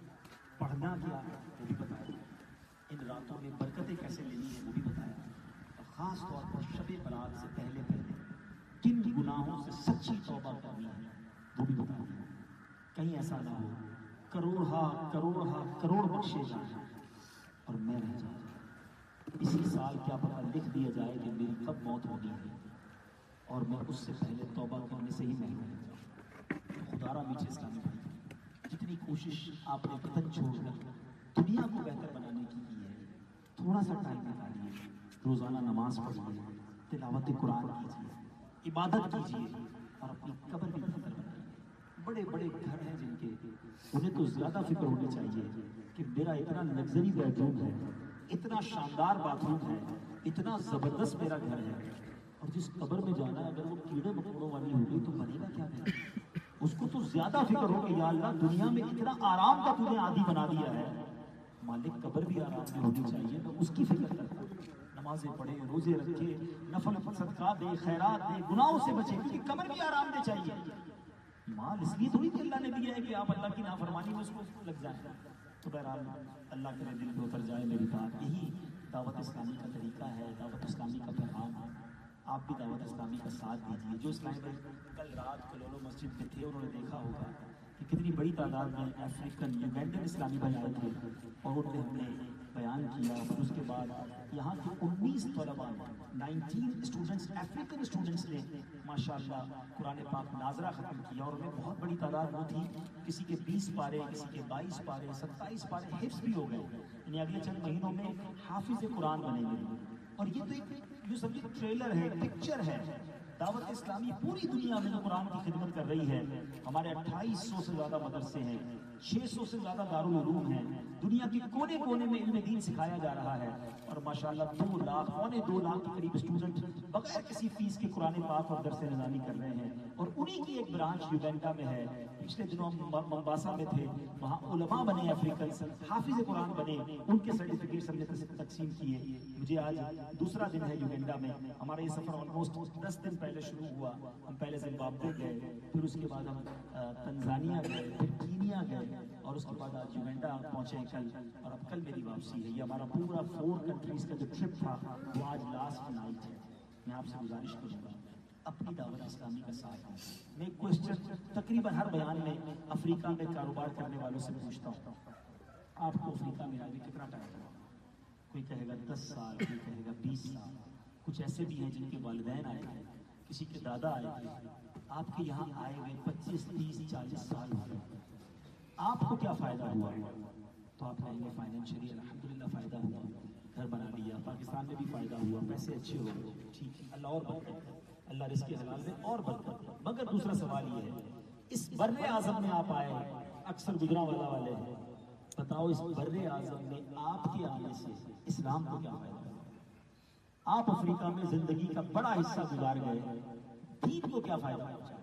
پڑھنا کیا ہے وہ بھی بتایا, ان راتوں میں برکتیں کیسے لینی ہیں وہ بھی بتایا, اور خاص طور پر شب برات سے پہلے کن گناہوں سے سچی توبہ کرنی ہے وہ بھی بتایا. کہیں ایسا نہ ہو کروڑ بخشے جائیں اور میں رہ جاؤں. اسی سال کیا پتہ لکھ دیا جائے کہ میری کب موت ہونی ہے اور میں اس سے پہلے توبہ کرنے سے ہی محروم رہ جاؤں. خدا را میٹھے اسلامی بھائی, جتنی کوشش آپ نے وطن چھوڑ کر دنیا کو بہتر بنانے کی ہے, تھوڑا سا ٹائم نکالیے, روزانہ نماز پڑھیے, تلاوت قرآن کیجیے, عبادت کیجیے, اور اپنی قبر بھی بہتر بنائیے. بڑے بڑے گھر ہیں جن کے, انہیں تو زیادہ فکر ہونی چاہیے کہ میرا اتنا لگژری بیڈ روم ہے, اتنا شاندار باتھ روم ہے, اتنا زبردست میرا گھر ہے, اور جس قبر میں جانا ہے اگر وہ کیڑے مکوڑوں والی ہو گئی تو بنے گا کیا کرے. اس کو تو زیادہ فکر ہو کہ یا اللہ دنیا میں اتنا آرام کا تجھے عادی بنا دیا ہے, مالک قبر بھی آرام میں ہونی چاہیے, میں اس کی فکر کرتا ہوں. نمازیں پڑھے, روزے رکھے, نفل صدقات دے, خیرات دے, گناہوں سے بچے, کیونکہ قبر بھی آرام دے چاہیے. مال اس لیے تھوڑی کہ اللہ نے دیا ہے کہ آپ اللہ کی نافرمانی میں اس کو لگ جائیں. تو بہرحال اللہ کے دل پہ اتر جائے میری بات. یہی دعوت اسلامی کا طریقہ ہے, دعوت اسلامی کا پیغام ہے. آپ بھی دعوت اسلامی کا ساتھ دیجیے. جو اسلامی بھائی کل رات کلولو مسجد میں تھے انہوں نے دیکھا ہوگا کہ کتنی بڑی تعداد میں افریقن یوگینڈن اسلامی بھائی آئے تھے, اور ان پہ ہم نے بیان کیا. پھر اس کے بعد یہاں کے 19 طلباء 19 اسٹوڈنٹس, افریقن اسٹوڈنٹس نے ماشاءاللہ قرآن پاک ناظرہ ختم کیا, اور انہیں بہت بڑی تعداد وہ تھی, کسی کے 20 پارے, کسی کے 22 پارے, 27 پارے حفظ بھی ہو گئے. یعنی اگلے چند مہینوں میں حافظ قرآن بنیں گے. اور یہ تو ایک جو سمجھے ٹریلر ہے, پکچر ہے. دعوت اسلامی پوری دنیا میں جو قرآن کی خدمت کر رہی ہے, ہمارے 2800 سے زیادہ مدرسے ہیں, 600 سے زیادہ دارالعلوم ہیں, دنیا کے کونے کونے میں علم دین سکھایا جا رہا ہے, اور ماشاءاللہ 2 لاکھ, پونے 2 لاکھ کے قریب اسٹوڈنٹ بغیر کسی فیس کے قرآن پاک اور درس نظامی کر رہے ہیں. اور انہی کی ایک برانچ یوگینڈا میں ہے. پچھلے دنوں ہم ممباسا میں تھے, وہاں علماء بنے, افریقن حافظ قرآن بنے, ان کے سرٹیفکیٹس ہم نے تقسیم کیے. مجھے آج دوسرا دن ہے یوگینڈا میں. ہمارا یہ سفر آلموسٹ 10 دن پہلے شروع ہوا. ہم پہلے زمبابوے گئے, پھر اس کے بعد ہم تنزانیہ گئے, پھر کینیا گئے, اور اس کے بعد آج یوگینڈا پہنچے ہیں کل, اور اب کل میری واپسی ہے. یہ ہمارا پورا 4 کنٹریز کا جو ٹرپ تھا وہ آج لاسٹ نائٹ ہے. میں آپ سے گزارش کروں گا اپنی دعوت اسلامی کا ساتھ دیں. میں کوشچن تقریباً ہر بیان میں افریقہ میں کاروبار کرنے والوں سے پوچھتا ہوں, آپ کو افریقہ میں آگے کتنا ٹائم ہوا؟ کوئی کہے گا 10 سال, کوئی کہے گا 20 سال. کچھ ایسے بھی ہیں جن کے والدین آئے تھے, کسی کے دادا آئے تھے. آپ کے یہاں آئے ہوئے 25, 30, 40 سال ہو گئے. آپ کو کیا فائدہ ہوا؟ تو آپ کہیں گے فائنینشلی الحمدللہ فائدہ ہوا, گھر بنا لیا, پاکستان میں بھی فائدہ ہوا, پیسے اچھے ہو گئے, ٹھیک ہے, اللہ اور برکت, اللہ رزق حلال میں اور برکت. مگر دوسرا سوال یہ ہے, اس بر اعظم میں آپ آئے, اکثر گجرانوالہ والے ہیں, بتاؤ اس بر اعظم میں آپ کے آنے سے اسلام کو کیا فائدہ ہوا؟ آپ افریقہ میں زندگی کا بڑا حصہ گزار گئے, دین کو کیا فائدہ پہنچا؟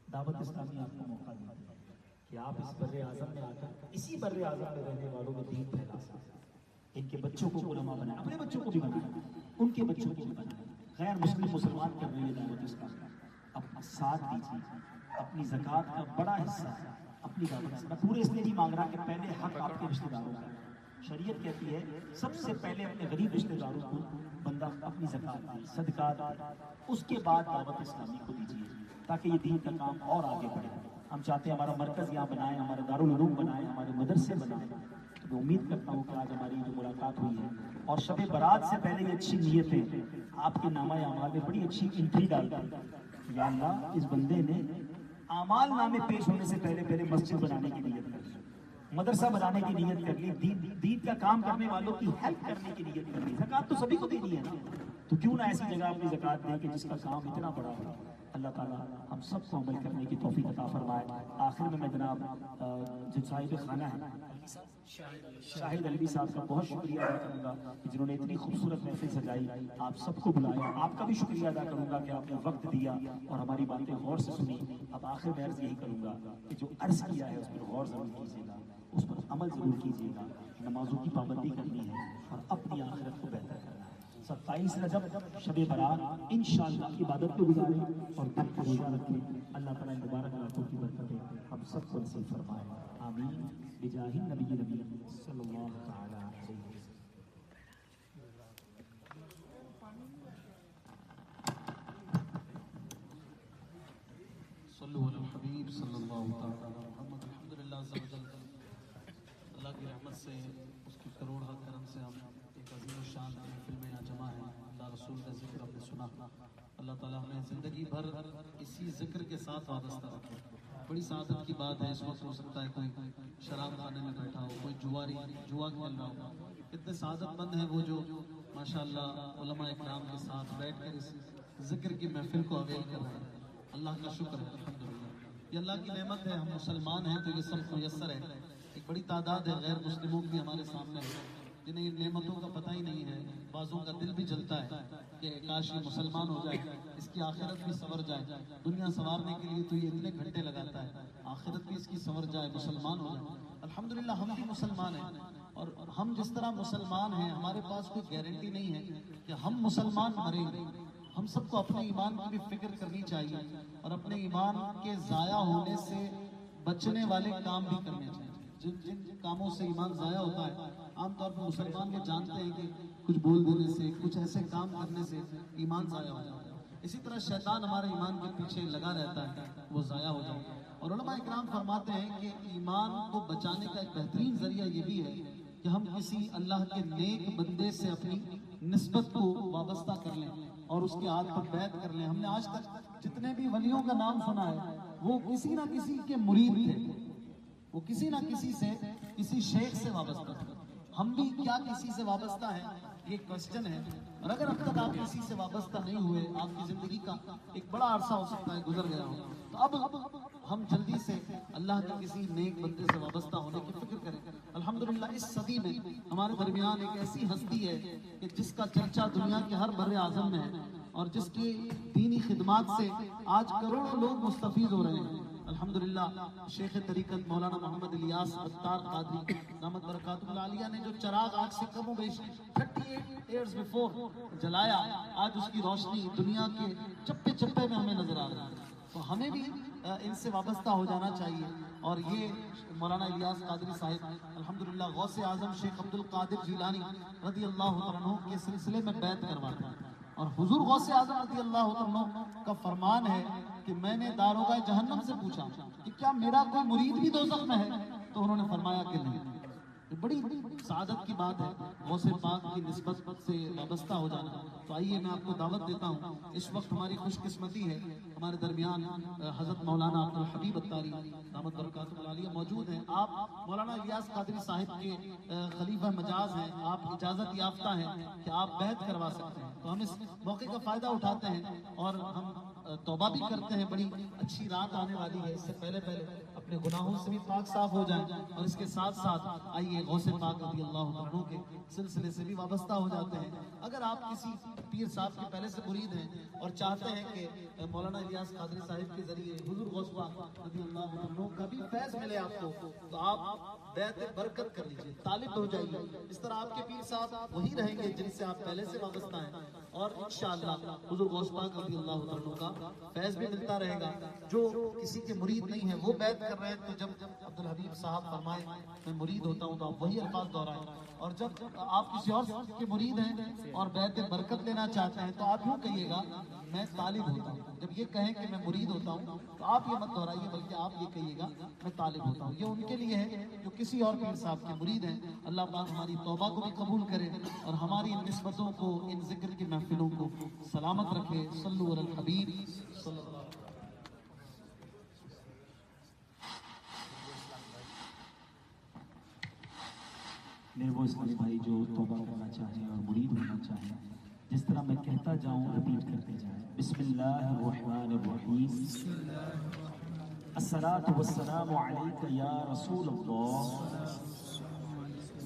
دعوت اسلامی آپ کو موقع دیتی ہے کہ آپ اس بر اعظم میں آ کر اسی بر اعظم میں رہنے والوں میں دین پھیلا سکتے. ان کے بچوں کو علماء بنائیں, اپنے بچوں کو بھی بنائیں, ان کے بچوں کو بھی بنائیں. غیر مسلم مسلمان کر رہی ہے دعوت اسلامی. اپنا ساتھ دیجیے، اپنی زکوٰۃ کا بڑا حصہ اپنی دعوت سے، میں پورے اس لیے نہیں مانگ رہا کہ پہلے حق آپ کے رشتہ داروں کا، شریعت کہتی ہے سب سے پہلے اپنے غریب رشتہ داروں کو بندہ اپنی زکوٰۃ دے، صدقات دے، اس کے بعد دعوت اسلامی کو دیجیے تاکہ یہ دین کا کام اور آگے بڑھے۔ ہم چاہتے ہیں ہمارا مرکز یہاں بنائیں، ہمارا دارالعلوم بنائیں، ہمارے مدرسے بنائیں۔ تو میں امید کرتا ہوں کہ آج ہماری جو ملاقات ہوئی ہے اور شب برات سے پہلے یہ اچھی نیتیں آپ کے نامہ اعمال میں بڑی اچھی انٹری ڈالتی ہیں۔ یا اللہ، اس بندے نے اعمال نامے پیش ہونے سے پہلے مسجد بنانے کی نیت کر لی، مدرسہ بنانے کی نیت کر لی، دین کا کام کرنے والوں کی ہیلپ کرنے کی نیت کر لی۔ زکوٰۃ تو سبھی کو دینی ہے نا، تو کیوں نہ ایسی جگہ اپنی زکوٰۃ دیں کہ جس کا کام اتنا بڑا ہو۔ اللہ تعالیٰ ہم سب کو عمل کرنے کی توفیق عطا فرمائے۔ آخر میں جناب جو صاحب خانہ ہے شاہد علوی صاحب کا بہت شکریہ ادا کروں گا کہ جنہوں نے اتنی خوبصورت محفل سجائی، آپ سب کو بلایا۔ آپ کا بھی شکریہ ادا کروں گا کہ آپ نے وقت دیا اور ہماری باتیں غور سے سنی۔ اب آخر میں عرض یہی کروں گا کہ جو عرض کیا ہے اس پر غور ضرور کیجیے گا، اس پر عمل ضرور کیجیے گا۔ نمازوں کی پابندی کرنی ہے اور اپنی آخرت کو بہتر کرنا ہے۔ 27 رجب شب برات انشاءاللہ عبادت کو گزاریں اور دل کا روزہ رکھیں۔ اللہ تعالیٰ مبارک راتوں کی برکتیں ہم سب کو نصیب فرمائے، آمین بجاہ النبی صلی اللہ تعالی علیہ وسلم۔ صلو علی الحبیب صلی اللہ تعالی علی محمد۔ الحمدللہ عز و جل، اللہ کی رحمت سے، اس کی کروڑہ کرم سے ہم ایک عظیم الشان محفل میں یہاں جمع ہیں۔ اللہ رسول کا ذکر ہم نے سنا، اللہ تعالیٰ ہمیں زندگی بھر اسی ذکر کے ساتھ وابستہ رکھے۔ بڑی سعادت کی بات ہے، اس وقت ہو سکتا ہے کوئی شراب خانے میں بیٹھا ہو، کوئی جوا کھیل رہا ہو۔ کتنے سعادت مند ہیں وہ جو ماشاءاللہ علماء اکرام کے ساتھ بیٹھ کر اس ذکر کی محفل کو اویل کر رہے ہیں۔ اللہ کا شکر ہے، الحمدللہ یہ اللہ کی نعمت ہے۔ ہم مسلمان ہیں تو یہ سب میسر ہے۔ ایک بڑی تعداد ہے غیر مسلموں بھی ہمارے سامنے ہے جنہیں ان نعمتوں کا پتہ ہی نہیں ہے۔ بعضوں کا دل بھی جلتا ہے کہ کاش یہ مسلمان ہو جائے، اس کی آخرت بھی سنور جائے۔ دنیا سنوارنے کے لیے تو یہ اتنے گھنٹے لگاتا ہے، آخرت بھی اس کی سنور جائے، مسلمان ہو جائے۔ الحمدللہ ہم بھی مسلمان ہیں، اور ہم جس طرح مسلمان ہیں ہمارے پاس کوئی گارنٹی نہیں ہے کہ ہم مسلمان مریں گے۔ ہم سب کو اپنے ایمان کی بھی فکر کرنی چاہیے اور اپنے ایمان کے ضائع ہونے سے بچنے والے کام بھی کرنے چاہیے۔ جن کاموں سے ایمان ضائع ہوتا ہے، عام طور پر مسلمان یہ جانتے ہیں کہ کچھ بول دینے سے، کچھ ایسے کام کرنے سے ایمان ضائع ہو جاتا ہے۔ اسی طرح شیطان ہمارے ایمان کے پیچھے لگا رہتا ہے، وہ ضائع ہو جائے۔ اور علماء اکرام فرماتے ہیں کہ ایمان کو بچانے کا ایک بہترین ذریعہ یہ بھی ہے کہ ہم کسی اللہ کے نیک بندے سے اپنی نسبت کو وابستہ کر لیں اور اس کے ہاتھ پر بیعت کر لیں۔ ہم نے آج تک جتنے بھی ولیوں کا نام سنا ہے وہ کسی نہ کسی کے مرید تھے، وہ کسی نہ کسی سے، کسی شیخ سے وابستہ تھے۔ ہم بھی کیا کسی سے وابستہ ہیں، یہ کوسچن ہے۔ اور اگر اب تک آپ کسی سے وابستہ نہیں ہوئے، آپ کی زندگی کا ایک بڑا عرصہ ہو سکتا ہے گزر گیا ہو، تو اب ہم جلدی سے اللہ کے کسی نیک بندے سے وابستہ ہونے کی فکر کریں۔ الحمدللہ اس صدی میں ہمارے درمیان ایک ایسی ہستی ہے کہ جس کا چرچا دنیا کے ہر بر اعظم میں ہے اور جس کی دینی خدمات سے آج کروڑوں لوگ مستفید ہو رہے ہیں۔ الحمدللہ شیخ طریقت مولانا محمد الیاس عطار قادری دامت برکاتہ العالیہ نے جو چراغ آج سے کم و بیش 38 ایئرز بیفور جلایا، آج اس کی روشنی دنیا کے چپے چپے میں ہمیں نظر آ رہا ہے۔ تو ہمیں بھی ان سے وابستہ ہو جانا چاہیے۔ اور یہ مولانا الیاس قادری صاحب الحمدللہ غوث اعظم شیخ عبد القادر جیلانی رضی اللہ عنہ کے سلسلے میں بیعت کرواتے ہیں، اور حضور غوث اعظم رضی اللہ عنہ کا فرمان ہے کہ میں نے داروغہ جہنم سے پوچھا کہ کیا میرا کوئی مرید بھی دوزخ میں ہے، تو انہوں نے فرمایا کہ نہیں۔ بڑی سعادت کی بات ہے غوث پاک کی نسبت سے وابستہ ہو جانا۔ تو آئیے میں آپ کو دعوت دیتا ہوں، اس وقت ہماری خوش قسمتی ہے ہمارے درمیان حضرت مولانا عبد الحبیب اتاری دامت برکاتہ العالیہ موجود ہیں۔ آپ مولانا الیاس قادری صاحب کے خلیفہ مجاز ہیں، آپ اجازت یافتہ ہیں کہ آپ بیعت کروا سکتے ہیں۔ تو ہم اس موقع کا فائدہ اٹھاتے ہیں اور ہم توبہ بھی کرتے ہیں۔ بڑی اچھی رات آنے والی ہے، اس سے پہلے اپنے گناہوں سے بھی پاک صاف ہو جائیں، اور اس کے ساتھ ساتھ آئیے غوث پاک رضی اللہ عنہ کے سلسلے سے بھی وابستہ ہو جاتے ہیں۔ اگر آپ کسی پیر صاحب کے پہلے سے مرید ہیں اور چاہتے ہیں کہ مولانا الیاس قادری صاحب کے ذریعے حضور غوث پاک رضی اللہ عنہ کا بھی فیض ملے آپ کو، تو آپ بیعت برکت کر لیجئے، طالب ہو جائیے۔ اس طرح آپ کے پیر صاحب وہی رہیں گے جن سے آپ پہلے سے وابستہ ہیں، اور انشاءاللہ حضور غوث پاک رضی اللہ عنہ کا فیض بھی ملتا رہے گا۔ جو کسی کے مرید نہیں ہیں وہ بیعت کر رہے ہیں، تو جب عبدالحبیب صاحب فرمائے میں مرید ہوتا ہوں تو آپ وہی الفاظ دہرائیں، اور جب آپ کسی اور کے مرید ہیں اور بیعت برکت لینا چاہتے ہیں تو آپ یوں کہیے گا میں طالب ہوتا ہوں۔ جب یہ کہیں کہ میں مرید ہوتا ہوں تو آپ یہ مت دہرائیے، بلکہ آپ یہ کہیے گا میں طالب ہوتا ہوں۔ یہ ان کے لیے ہے جو کسی اور پیر صاحب کے مرید ہیں۔ اللہ پاک ہماری توبہ کو بھی قبول کرے اور ہماری ان نسبتوں کو، ان ذکر کی محفلوں کو سلامت رکھے۔ صلو علی الحبیب صلی اللہ علیہ وسلم۔ میرے وہ اسلامی بھائی جو توبہ کرنا چاہیں اور مرید ہونا چاہیں، جس طرح میں کہتا جاؤں رپیٹ کرتے جائیں۔ بسم اللہ الرحمن الرحیم، الصلاۃ والسلام علیک یا رسول اللہ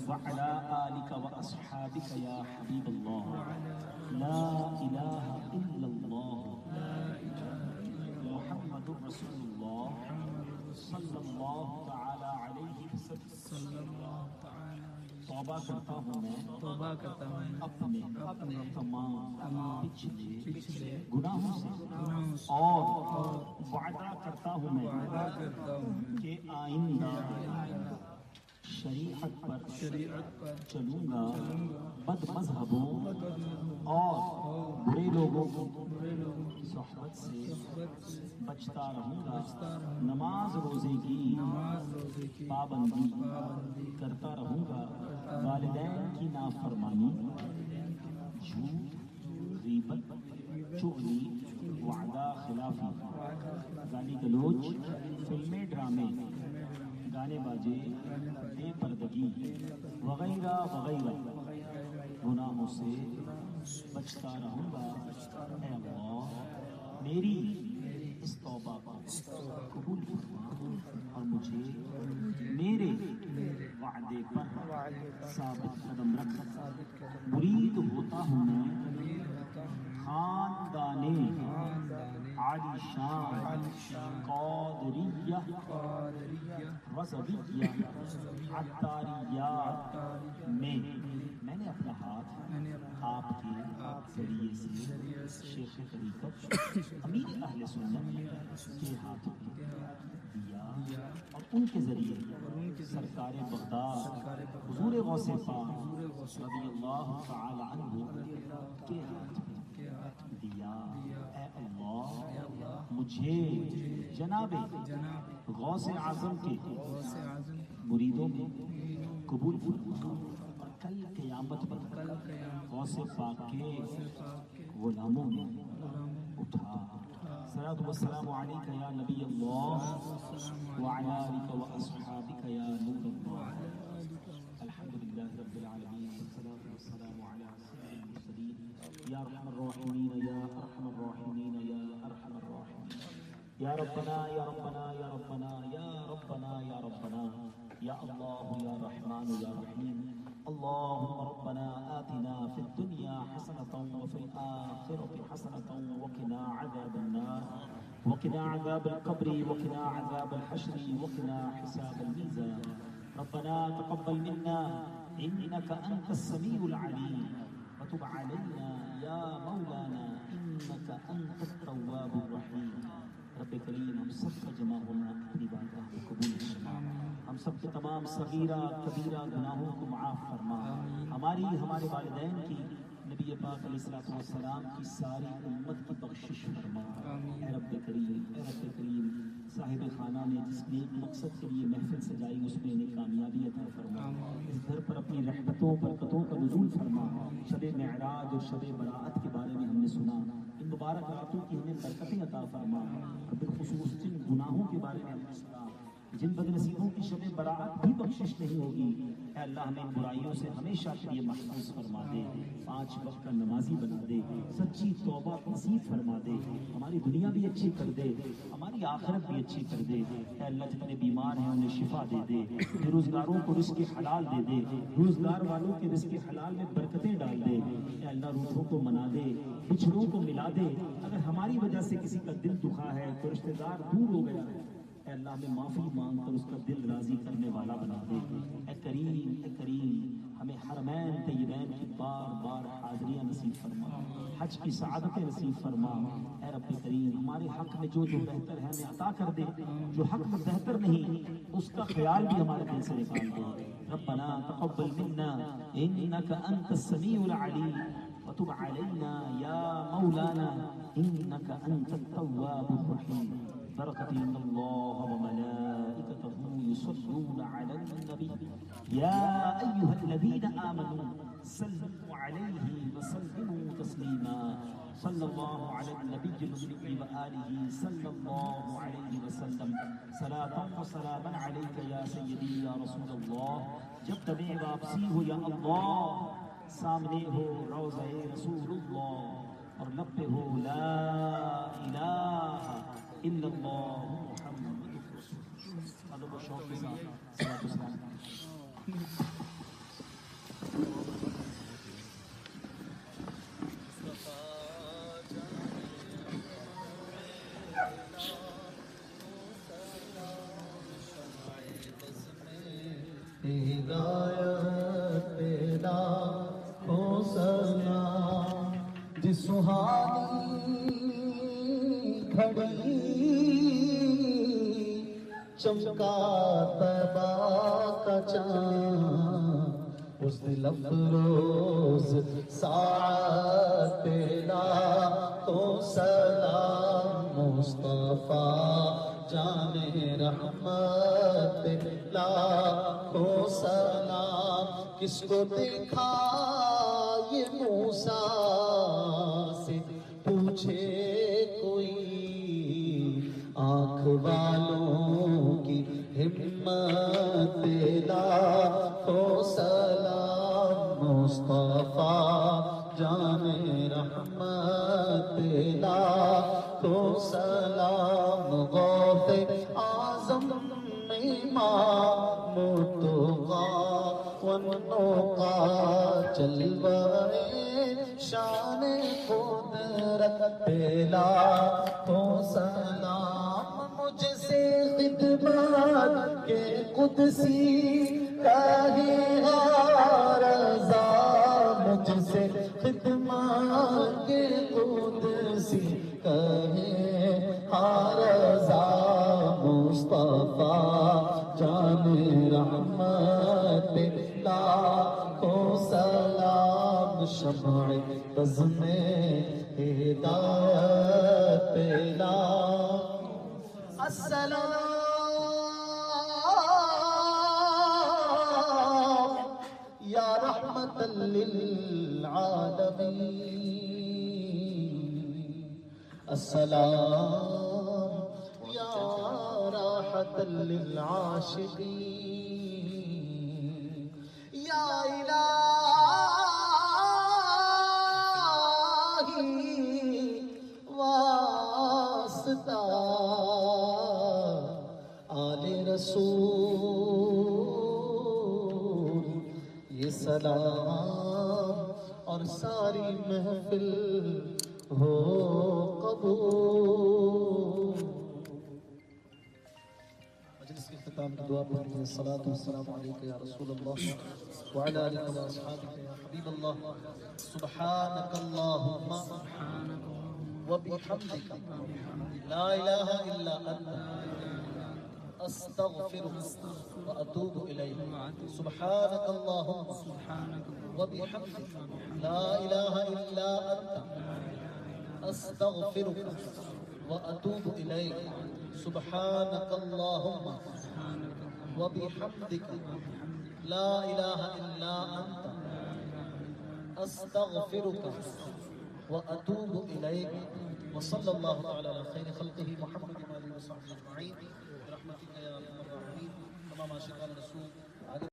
وعلی آلک واصحابک یا حبیب اللہ، لا الہ الا اللہ محمد رسول اللہ صلی اللہ تعالی علیہ وسلم۔ توبہ کرتا ہوں میں اپنے تمام پچھلے گناہوں سے، اور وعدہ کرتا ہوں میں کہ آئندہ شریعت پر چلوں گا، بد مذہبوں اور برے لوگوں کی صحبت سے بچتا رہوں گا، نماز روزے کی پابندی کرتا رہوں گا، والدین کی نافرمانی، جھوٹ، غیبت، چغلی، وعدہ خلافی، گالی گلوچ، فلمیں، ڈرامے، گانے باجے، بے پردگی وغیرہ وغیرہ گناہوں سے بچتا رہوں گا۔ اے اللہ میری اس توبہ کو قبول فرما اور مجھے میرے وعدے پر ثابت قدم رکھ۔ مرید ہوتا ہوں میں خاندان عالی شان قادریہ رضویہ عطاریہ میں نے اپنا ہاتھ آپ کے ذریعے سے شیخ طریقت امیر اہل سنت کے ہاتھ دیا، اور ان کے ذریعے سرکار بغداد حضور غوث پاک رضی اللہ تعالی عنہ کے ہاتھ دیا۔ اے اللہ مجھے جناب غوث اعظم کے مریدوں میں قبول فرما، اور کل قیامت پر غوث پاک کے غلاموں میں اٹھا۔ صلاۃ والسلام علیک یا نبی اللہ وعلی آلک واصحابک یا نور اللہ۔ الحمد للہ رب العالمین، والصلاۃ والسلام علی سید المرسلین، یا ارحم الراحمین یا ارحم الراحمین یا ارحم الراحمین، یا ربنا یا ربنا یا ربنا یا ربنا یا ربنا، یا اللہ یا رحمان یا رحیم۔ اللهم ربنا آتنا في الدنيا حسنة وفي الآخرة حسنة وقنا عذاب النار، وقنا عذاب القبر، وقنا عذاب الحشر، وقنا حساب الميزان۔ ربنا تقبل منا إنك أنت السميع العليم، وتب علينا يا مولانا إنك أنت التواب الرحيم۔ رب کریم ہم سب کا جمع ہونا اپنی بارگاہ میں قبول فرما، ہم سب کے تمام صغیرہ کبیرہ گناہوں کو معاف فرما، ہماری ہمارے والدین کی، نبی پاک علیہ الصلوۃ والسلام کی ساری امت کی بخشش فرما۔ اے رب کریم صاحب خانہ نے جس نیک مقصد کے لیے محفل سجائی اس میں انہیں کامیابی عطا فرما، اس گھر پر اپنی رحمتوں برکتوں کا نزول فرما۔ شب معراج اور شب براءت کے بارے میں ہم نے سنا، ان مبارک راتوں کی ہمیں برکتیں عطا فرما، اور بالخصوص جن گناہوں کے بارے میں ہم نے سنا جن بدنصیبوں کی شب برات بھی بخشش نہیں ہوگی، اے اللہ ہمیں ان برائیوں سے ہمیشہ کے لیے محفوظ فرما دے، 5 وقت کا نمازی بنا دے، سچی توبہ نصیب فرما دے، ہماری دنیا بھی اچھی کر دے، ہماری آخرت بھی اچھی کر دے۔ اے اللہ جتنے بیمار ہیں انہیں شفا دے دے، بے روزگاروں کو رزق حلال دے دے، روزگار والوں کے رزق حلال میں برکتیں ڈال دے۔ اے اللہ روحوں کو منا دے، بچھڑوں کو ملا دے، اگر ہماری وجہ سے کسی کا دل دکھا ہے، کوئی رشتہ دار دور ہو گیا ہے، اے اللہ ہمیں معافی مانگ کر اس کا دل راضی کرنے والا بنا دے۔ اے کریم ہمیں حرمین طیبین کی بار بار حاضریاں نصیب فرما، حج کی سعادتیں نصیب فرما۔ اے رب کریم ہمارے حق میں جو بہتر ہے ہمیں عطا کر دے، جو حق میں بہتر نہیں اس کا خیال بھی ہمارے دل سے نکال دے۔ ربنا تقبل منا انك انت السميع العليم وتب علينا يا مولانا انك انت التواب الرحيم بركة ان الله وملائكته يصلون على النبي يا ايها الذين امنوا صلوا عليه وسلموا تسليما صلى الله على النبي الأمي وآله صلى الله عليه وسلم صلاة وسلاما عليك يا سيدي يا رسول الله۔ جب تمہیں واپسی ہو یا اللہ، سامنے ہو روضہ رسول اللہ اور لب پہ ہو لا الہ الا اللہ محمد رسول اللہ۔ ادب و شوق کے ساتھ صلاۃ و سلام۔ ہدایت تیرا ہو سلام، جس سہانی گھڑی چمکا طیبہ کا چاند، اس دل افروز ساعت تیرا ہو سلام، مصطفیٰ جان رحمت لاکھوں سلام۔ کس کو دیکھا یہ موسیٰ سے پوچھے کوئی، آنکھ والوں کی ہمت لاکھوں سلام، مصطفیٰ جان رحمت لاکھوں سلام۔ غوث اعظم امام الطغا والنقا، جلوہ شان قدرت پہ لاکھوں سلام۔ مجھ سے خدمت کے قدسی کہے رضا، مجھ سے خدمت کے قدسی کہے رضا، مصطفیٰ جان رحمت لاکھوں سلام۔ شمع بزم ہدایت السلام یا رحمت للعالمین، السلام یا راحت للعاشقین، یا الہی واسطہ آل رسول، یہ سلام اور ساری محفل ہو قبول۔ مجلس کے اختتام کی دعا پڑھتے ہیں۔ الصلاۃ والسلام علیک یا رسول اللہ وعلی آلک و اصحابک یا حبیب اللہ، سبحانک اللہم وبحمدک لا الہ الا انت استغفرک واتوب الیک، سبحانک اللہم وبحمدک لا الہ الا انت استغفرک واتوب الیک، سبحانک اللہم وبحمدک لا الہ الا انت استغفرک واتوب الیک۔ وصلی اللہ تعالی علی خیر خلقہ محمد وآلہ وصحبہ اجمعین برحمتک یا ارحم الراحمین۔ عاشقان رسول